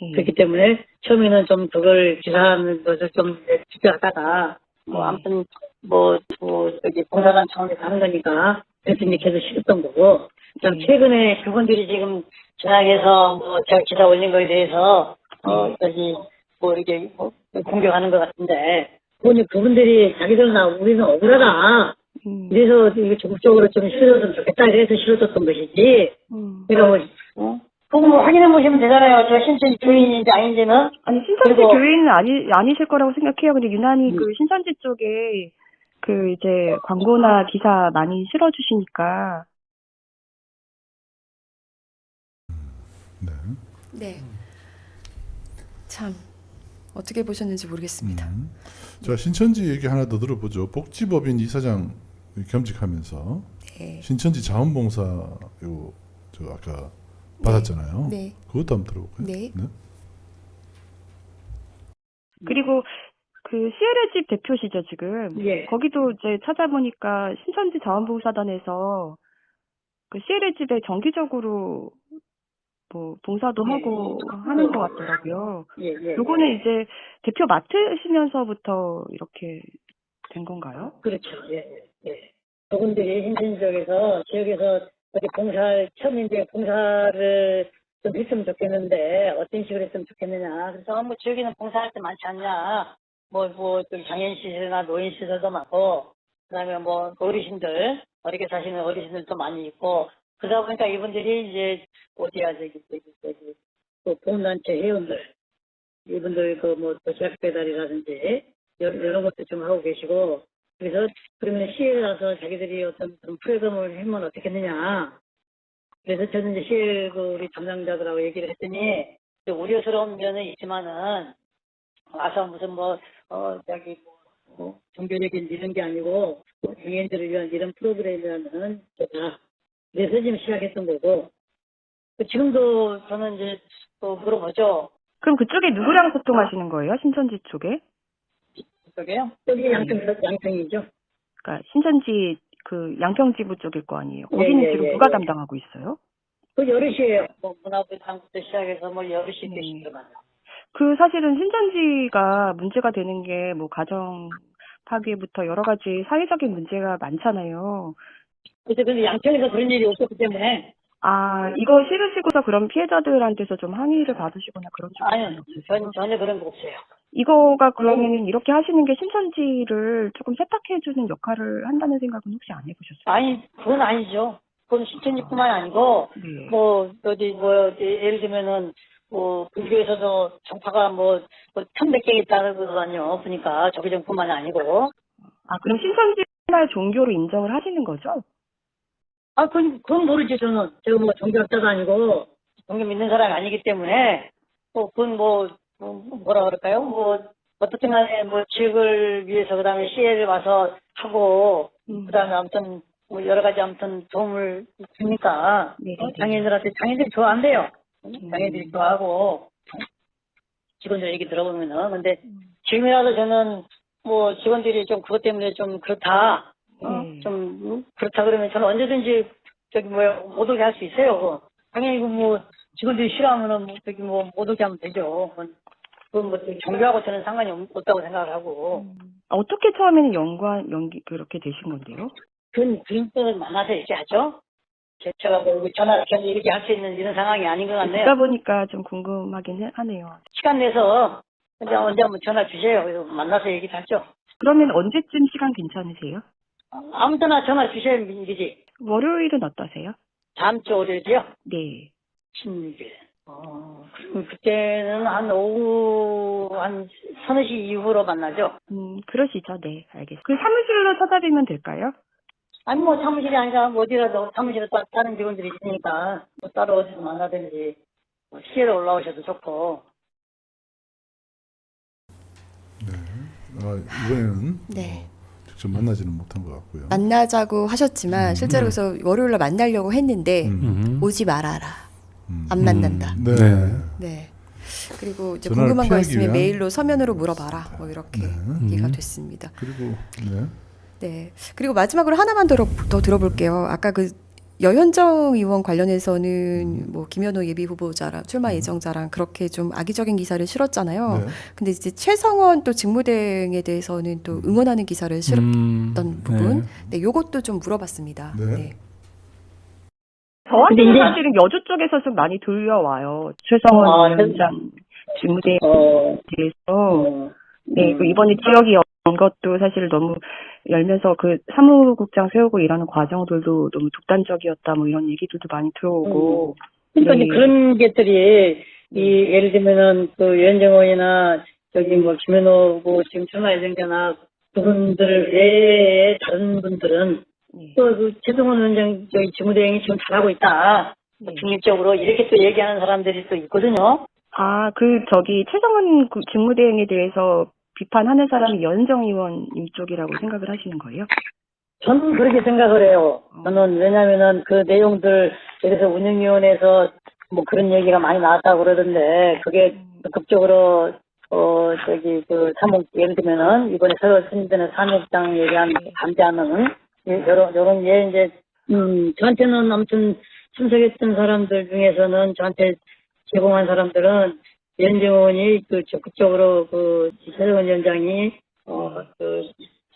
Speaker 6: 네.
Speaker 9: 그렇기 때문에 처음에는 좀 그걸 기사하는 것을 좀 집중하다가 아무튼 봉사단 차원에서 하는 거니까 그래서 이제 계속 싫었던 거고. 그다음 최근에 그분들이 지금 전화해서 제가 기사 올린 거에 대해서 이렇게 공격하는 것 같은데 그분들이 자기들은 우리는 억울하다. 그래서 이게 적극적으로 좀 실어줬으면 좋겠다. 이래서 실어줬던 것이지. 그러니까 그거 확인해 보시면 되잖아요. 저 신천지 교인인지 아닌지는.
Speaker 6: 아니 신천지 교인은 아니실 거라고 생각해요. 근데 유난히 그 신천지 쪽에 그 이제 광고나 기사 많이 실어주시니까.
Speaker 2: 네. 참 어떻게 보셨는지 모르겠습니다.
Speaker 1: 자, 신천지 얘기 하나 더 들어보죠. 복지법인 이사장 겸직하면서
Speaker 2: 네.
Speaker 1: 신천지 자원봉사 아까 받았잖아요.
Speaker 2: 네.
Speaker 1: 그것도 한번 들어볼까요?
Speaker 2: 네.
Speaker 6: 그리고 그 CL의 집 대표시죠 지금.
Speaker 9: 예.
Speaker 6: 거기도 이제 찾아보니까 신천지 자원봉사단에서 그 CL의 집에 정기적으로 뭐 봉사도 하고 하는 것 같더라고요. 요거는 이제 대표 맡으시면서부터 이렇게 된 건가요?
Speaker 9: 그렇죠. 예. 그분들이 신천지 지역에서 어디 처음인데 봉사를 좀 했으면 좋겠는데 어떤 식으로 했으면 좋겠느냐. 그래서 지역에는 봉사할 때 많지 않냐. 또 장애인시설이나 노인시설도 많고, 그 다음에 어르신들, 어리게 사시는 어르신들도 많이 있고, 그러다 보니까 이분들이 이제, 보험단체 회원들, 이분들 도시락 배달이라든지, 이런 것도 좀 하고 계시고, 그래서 그러면 시에 가서 자기들이 어떤 프로그램을 하면 어떻겠느냐. 그래서 저는 이제 시에 우리 담당자들하고 얘기를 했더니, 우려스러운 면은 있지만은, 와서 무슨 종교적인 이런 게 아니고, 장애인들을 위한 이런 프로그램이라는 거다. 그래서 지금 시작했던 거고, 지금도 저는 이제 또 물어보죠.
Speaker 6: 그럼 그쪽에 누구랑 소통하시는 거예요? 신천지 쪽에?
Speaker 9: 그쪽에요? 여기 양평이죠.
Speaker 6: 그러니까 신천지 그 양평지부 쪽일 거 아니에요. 거기는 지금 누가 담당하고 있어요?
Speaker 9: 그 여럿이에요. 문화부 당부터 시작해서 여럿이 계시더라고요.
Speaker 6: 그 사실은 신천지가 문제가 되는 게 가정 파괴부터 여러 가지 사회적인 문제가 많잖아요.
Speaker 9: 근데 양평에서 그런 일이 없었기 때문에.
Speaker 6: 이거 실으시고서 그런 피해자들한테서 좀 항의를 받으시거나 그런 적
Speaker 9: 아니요. 전혀 그런 거 없어요.
Speaker 6: 이거가 그러면 이렇게 하시는 게 신천지를 조금 세탁해주는 역할을 한다는 생각은 혹시 안 해보셨어요?
Speaker 9: 아니, 그건 아니죠. 그건 신천지뿐만 아니고, 예를 들면은, 불교에서도 정파가 1100개 있다는 거거든요. 보니까, 조계종뿐만 아니고.
Speaker 6: 그럼 신천지 하나의 종교로 인정을 하시는 거죠?
Speaker 9: 그건 모르죠, 저는. 제가 종교학자도 아니고, 동료 믿는 사람이 아니기 때문에 그건 뭐라 그럴까요? 어떻든 간에 지역을 위해서 그다음에 시에를 와서 하고 그다음에 아무튼 여러 가지 아무튼 도움을 주니까
Speaker 6: 네.
Speaker 9: 장애인들이 좋아한대요. 장애인들이 좋아하고 직원들 얘기 들어보면은 근데 지금이라도 저는 직원들이 좀 그것 때문에 좀 그렇다 좀 그렇다 그러면 저는 언제든지 못 오게 할 수 있어요. 당연히 직원들이 싫어하면은 못 오게 하면 되죠. 그건 종교하고 저는 상관이 없다고 생각을 하고.
Speaker 6: 어떻게 처음에는 그렇게 되신 건데요?
Speaker 9: 그런 분을 만나서 얘기하죠. 제가 전화 이렇게 할 수 있는 이런 상황이 아닌 것 같네요.
Speaker 6: 듣다 보니까 좀 궁금하긴 하네요.
Speaker 9: 시간 내서 언제 한번 전화 주세요. 그래서 만나서 얘기하죠.
Speaker 6: 그러면 언제쯤 시간 괜찮으세요?
Speaker 9: 아무 때나 전화 주셔야 미리지.
Speaker 6: 월요일은 어떠세요?
Speaker 9: 다음 주 월요일이요?
Speaker 6: 네.
Speaker 9: 16일. 그럼 그때는 한 오후 한 3시 이후로 만나죠?
Speaker 6: 그러시죠. 네, 알겠습니다. 그 사무실로 찾아뵈면 될까요?
Speaker 9: 아니 사무실이 아니라 어디라도 사무실에 다른 직원들이 있으니까 따로 어디서 만나든지 시에로 올라오셔도 좋고.
Speaker 1: 이번에는
Speaker 2: 네.
Speaker 1: 직접 만나지는 못한 것 같고요.
Speaker 2: 만나자고 하셨지만 실제로 그래서 월요일날 만나려고 했는데 오지 말아라. 안 만난다.
Speaker 1: 네.
Speaker 2: 네. 그리고 이제
Speaker 1: 전화를
Speaker 2: 궁금한 거
Speaker 1: 피하기
Speaker 2: 있으면
Speaker 1: 위한-
Speaker 2: 메일로 서면으로 물어봐라. 이렇게 얘기가 됐습니다.
Speaker 1: 그리고
Speaker 2: 네. 그리고 마지막으로 하나만 더 들어볼게요. 아까 그 여현정 의원 관련해서는 김현호 예비 후보자랑 출마 예정자랑 그렇게 좀 악의적인 기사를 실었잖아요.
Speaker 1: 네.
Speaker 2: 근데 이제 최성원 또 직무대행에 대해서는 또 응원하는 기사를 실었던 부분. 네, 요것도 좀 물어봤습니다.
Speaker 1: 네.
Speaker 2: 네.
Speaker 6: 저한테는 사실은 여주 쪽에서 좀 많이 들려와요. 최성원 위원장 직무대행에 대해서. 네, 이번에 지역이 연 것도 사실 너무 열면서 그 사무국장 세우고 이러는 과정들도 너무 독단적이었다 이런 얘기들도 많이 들어오고.
Speaker 9: 그러니까
Speaker 6: 네.
Speaker 9: 이제 그런 것들이 예를 들면은 유현정 의원이나 김현호 지금 출마 예정자나 그분들 외에 다른 분들은 최성원 위원장 직무대행이 지금 잘하고 있다. 중립적으로 이렇게 또 얘기하는 사람들이 또 있거든요.
Speaker 6: 최성원 직무대행에 대해서 비판하는 사람이 여현정 의원 쪽이라고 생각을 하시는 거예요?
Speaker 9: 저는 그렇게 생각을 해요. 저는 왜냐면은 그 내용들, 그래서 운영위원회에서 그런 얘기가 많이 나왔다고 그러던데, 그게 급적으로, 예를 들면은, 이번에 새로 선정되는 사무국장 얘기한 반대하는, 요런, 저한테는 아무튼 참석했던 사람들 중에서는 저한테 제공한 사람들은 여현정 의원이 적극적으로 최성원 위원장이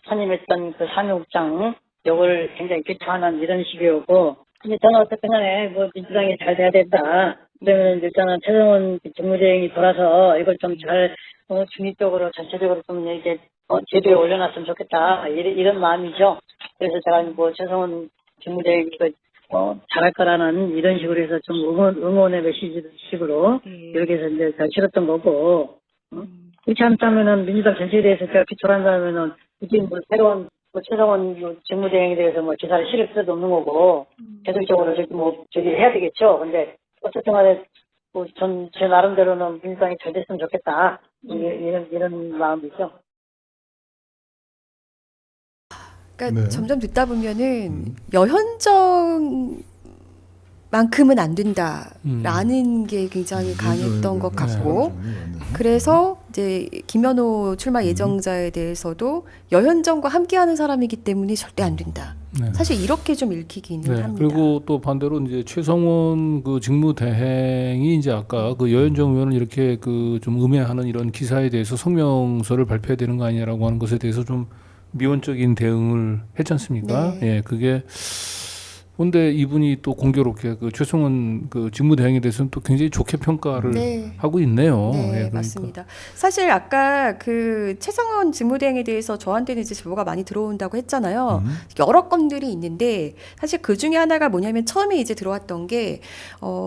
Speaker 9: 선임했던 사무국장 역을 굉장히 비판하는 이런 식이었고, 근데 저는 어쨌든 간에 민주당이 잘 돼야 된다. 그러면 일단은 최성원 직무대행이 돌아서 이걸 좀 잘 중립적으로 전체적으로 좀 이렇게 제도에 올려놨으면 좋겠다. 이런 마음이죠. 그래서 제가 최성원 직무대행이 잘할 거라는 이런 식으로 해서 좀 응원의 메시지식으로 이렇게 해서 이제 잘 치렀던 거고, 그렇지 않다면은 민주당 전체에 대해서 제가 비판한다면은 이게 새로운 최성원 직무대행에 대해서 기사를 실을 필요도 없는 거고, 계속적으로 해야 되겠죠. 근데 어쨌든 간에 제 나름대로는 민주당이 잘 됐으면 좋겠다. 이런 마음이죠.
Speaker 2: 그러니까 점점 듣다 보면은 여현정만큼은 안 된다라는 게 굉장히 강했던 것 같고, 그래서 이제 김현호 출마 예정자에 대해서도 여현정과 함께하는 사람이기 때문에 절대 안 된다.
Speaker 3: 네.
Speaker 2: 사실 이렇게 좀 읽히기는 합니다.
Speaker 3: 그리고 또 반대로 이제 최성원 직무대행이 이제 아까 여현정 의원을 이렇게 좀 음해하는 이런 기사에 대해서 성명서를 발표해야 되는 거 아니냐라고 하는 것에 대해서 좀 미온적인 대응을 했지 않습니까?
Speaker 2: 네.
Speaker 3: 예, 그게 근데 이분이 또 공교롭게 최성원 직무대행에 대해서는 또 굉장히 좋게 평가를 하고 있네요.
Speaker 2: 네,
Speaker 3: 예, 그러니까.
Speaker 2: 맞습니다. 사실 아까 최성원 직무대행에 대해서 저한테는 이제 제보가 많이 들어온다고 했잖아요. 여러 건들이 있는데 사실 그 중에 하나가 뭐냐면 처음에 이제 들어왔던 게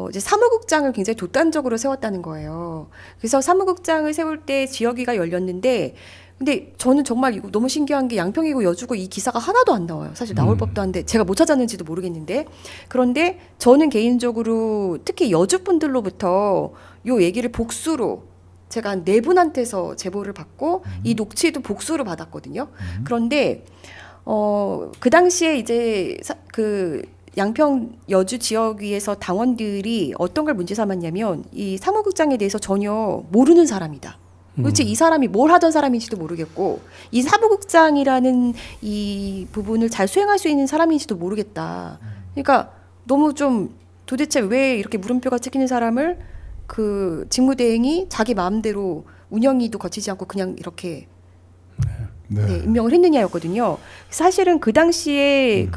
Speaker 2: 이제 사무국장을 굉장히 독단적으로 세웠다는 거예요. 그래서 사무국장을 세울 때 지역위가 열렸는데 근데 저는 정말 이거 너무 신기한 게 양평이고 여주고 이 기사가 하나도 안 나와요. 사실 나올 법도 한데 제가 못 찾았는지도 모르겠는데 그런데 저는 개인적으로 특히 여주 분들로부터 요 얘기를 복수로 제가 한 4분한테서 제보를 받고 이 녹취도 복수로 받았거든요. 그런데 그 당시에 이제 그 양평 여주 지역위에서 당원들이 어떤 걸 문제 삼았냐면 이 사무국장에 대해서 전혀 모르는 사람이다. 도대체 이 사람이 뭘 하던 사람인지도 모르겠고 이 사무국장이라는 이 부분을 잘 수행할 수 있는 사람인지도 모르겠다. 그러니까 너무 좀 도대체 왜 이렇게 물음표가 찍히는 사람을 그 직무대행이 자기 마음대로 운영위도 거치지 않고 그냥 이렇게 네, 임명을 했느냐였거든요. 사실은 그 당시에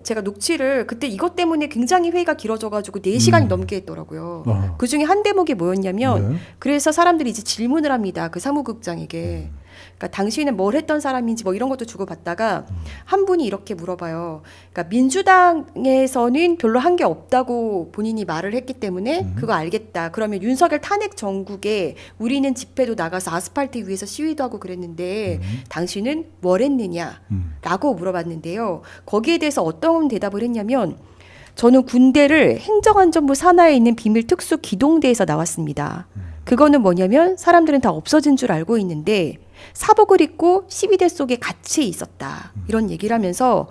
Speaker 2: 제가 녹취를 그때 이것 때문에 굉장히 회의가 길어져가지고 4시간이 넘게 했더라고요. 그 중에 한 대목이 뭐였냐면 그래서 사람들이 이제 질문을 합니다. 그 사무국장에게. 그러니까 당신은 뭘 했던 사람인지 뭐 이런 것도 주고받다가 한 분이 이렇게 물어봐요. 그러니까 민주당에서는 별로 한 게 없다고 본인이 말을 했기 때문에 그거 알겠다. 그러면 윤석열 탄핵 정국에 우리는 집회도 나가서 아스팔트 위에서 시위도 하고 그랬는데 당신은 뭘 했느냐라고 물어봤는데요. 거기에 대해서 어떤 대답을 했냐면 저는 군대를 행정안전부 산하에 있는 비밀 특수 기동대에서 나왔습니다. 그거는 뭐냐면 사람들은 다 없어진 줄 알고 있는데 사복을 입고 시위대 속에 같이 있었다. 이런 얘기를 하면서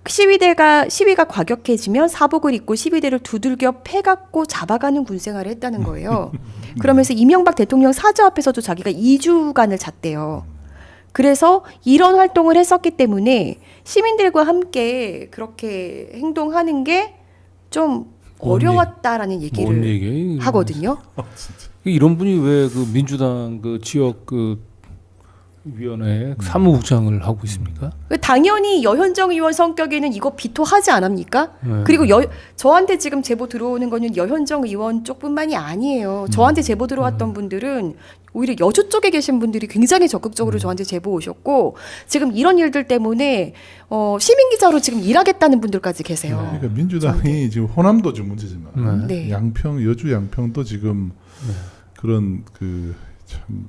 Speaker 2: 시위가 과격해지면 사복을 입고 시위대를 두들겨 패갖고 잡아가는 군생활을 했다는 거예요. 그러면서 이명박 대통령 사저 앞에서도 자기가 2주간을 잤대요. 그래서 이런 활동을 했었기 때문에 시민들과 함께 그렇게 행동하는 게 좀 어려웠다라는 얘기를 하거든요.
Speaker 3: 이런 분이 왜 그 민주당 그 지역 그 위원회 사무국장을 하고 있습니까?
Speaker 2: 당연히 여현정 의원 성격에는 이거 비토하지 않습니까?
Speaker 3: 네.
Speaker 2: 그리고 저한테 지금 제보 들어오는 거는 여현정 의원 쪽뿐만이 아니에요. 저한테 제보 들어왔던 분들은 오히려 여주 쪽에 계신 분들이 굉장히 적극적으로 저한테 제보 오셨고 지금 이런 일들 때문에 시민 기자로 지금 일하겠다는 분들까지 계세요.
Speaker 1: 그러니까 민주당이 지금 호남도 좀 문제지만
Speaker 2: 네.
Speaker 1: 양평 여주 양평도 지금 그런 그 참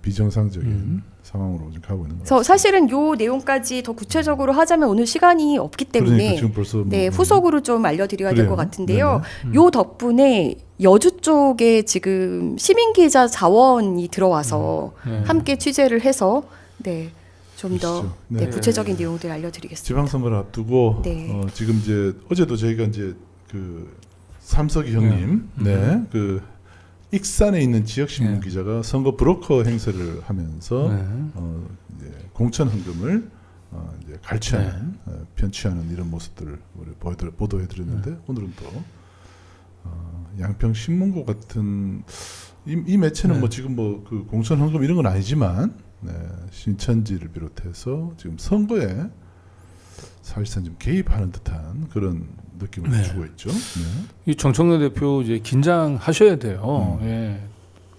Speaker 1: 비정상적인 상황으로 지금 가고 있는 것 같습니다.
Speaker 2: 사실은 요 내용까지 더 구체적으로 하자면 오늘 시간이 없기 때문에
Speaker 1: 그러니까 지금 벌써
Speaker 2: 후속으로 좀 알려드려야 될 것 같은데요.
Speaker 1: 네네.
Speaker 2: 요 덕분에 여주 쪽에 지금 시민 기자 자원이 들어와서 함께 취재를 해서 좀 더
Speaker 1: 그렇죠. 네.
Speaker 2: 구체적인 내용들 알려드리겠습니다.
Speaker 1: 지방선거를 앞두고 지금 이제 어제도 저희가 이제 그 삼석이 형님, 그 익산에 있는 지역 신문 기자가 선거 브로커 행세를 하면서 이제 공천 헌금을 이제 갈취하는 편취하는 이런 모습들을 우리 보도해드렸는데 오늘은 또 양평 신문고 같은 이 매체는 뭐 지금 뭐 그 공천 헌금 이런 건 아니지만 신천지를 비롯해서 지금 선거에 사실상 좀 개입하는 듯한 그런 느낌을 주고 있죠.
Speaker 3: 이 정청래 대표 이제 긴장하셔야 돼요.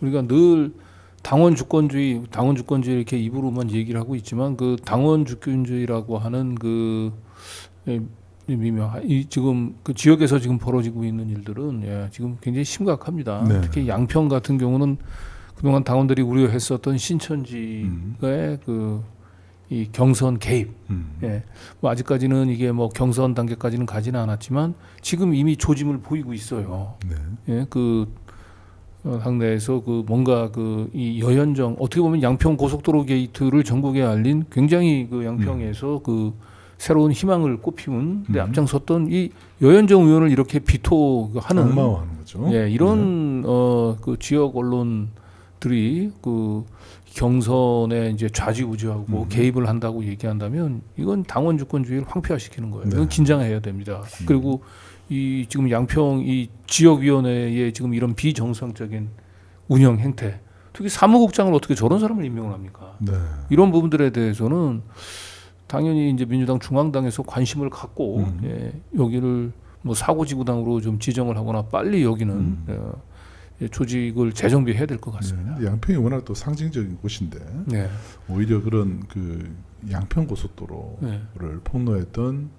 Speaker 3: 우리가 늘 당원 주권주의 이렇게 입으로만 얘기를 하고 있지만 그 당원 주권주의라고 하는 그 지금 그 지역에서 지금 벌어지고 있는 일들은 지금 굉장히 심각합니다. 특히 양평 같은 경우는 그동안 당원들이 우려했었던 신천지의 이 경선 개입, 뭐 아직까지는 이게 뭐 경선 단계까지는 가지는 않았지만 지금 이미 조짐을 보이고 있어요. 그 당내에서 그 뭔가 그 이 여현정 어떻게 보면 양평 고속도로 게이트를 전국에 알린 굉장히 그 양평에서 그 새로운 희망을 꽃피운 데 앞장섰던 이 여현정 의원을 이렇게 비토하는
Speaker 1: 악마화하는 거죠.
Speaker 3: 이런 그 지역 언론들이 그 경선에 이제 좌지우지하고 개입을 한다고 얘기한다면 이건 당원 주권주의를 황폐화시키는 거예요. 이건 긴장해야 됩니다. 그리고 이 지금 양평 이 지역위원회의 지금 이런 비정상적인 운영 행태, 특히 사무국장을 어떻게 저런 사람을 임명을 합니까? 이런 부분들에 대해서는 당연히 이제 민주당 중앙당에서 관심을 갖고 여기를 뭐 사고지구당으로 좀 지정을 하거나 빨리 여기는 조직을 재정비해야 될 것 같습니다.
Speaker 1: 양평이 워낙 또 상징적인 곳인데 오히려 그런 그 양평 고속도로를 폭로했던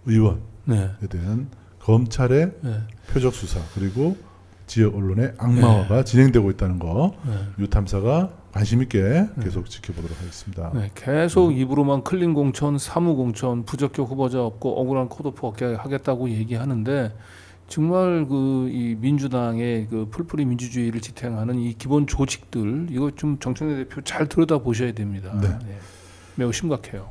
Speaker 1: 의원에 대한 검찰의 표적 수사 그리고 지역 언론의 악마화가 진행되고 있다는 거
Speaker 3: 네.
Speaker 1: 유탐사가 관심 있게 계속 지켜보도록 하겠습니다.
Speaker 3: 네, 계속 입으로만 클린 공천, 사무 공천, 부적격 후보자 없고 억울한 컷오프 없게 하겠다고 얘기하는데 정말 이 민주당의 그 풀뿌리 민주주의를 지탱하는 이 기본 조직들 이거 좀 정청래 대표 잘 들여다 보셔야 됩니다.
Speaker 1: 네.
Speaker 3: 매우 심각해요.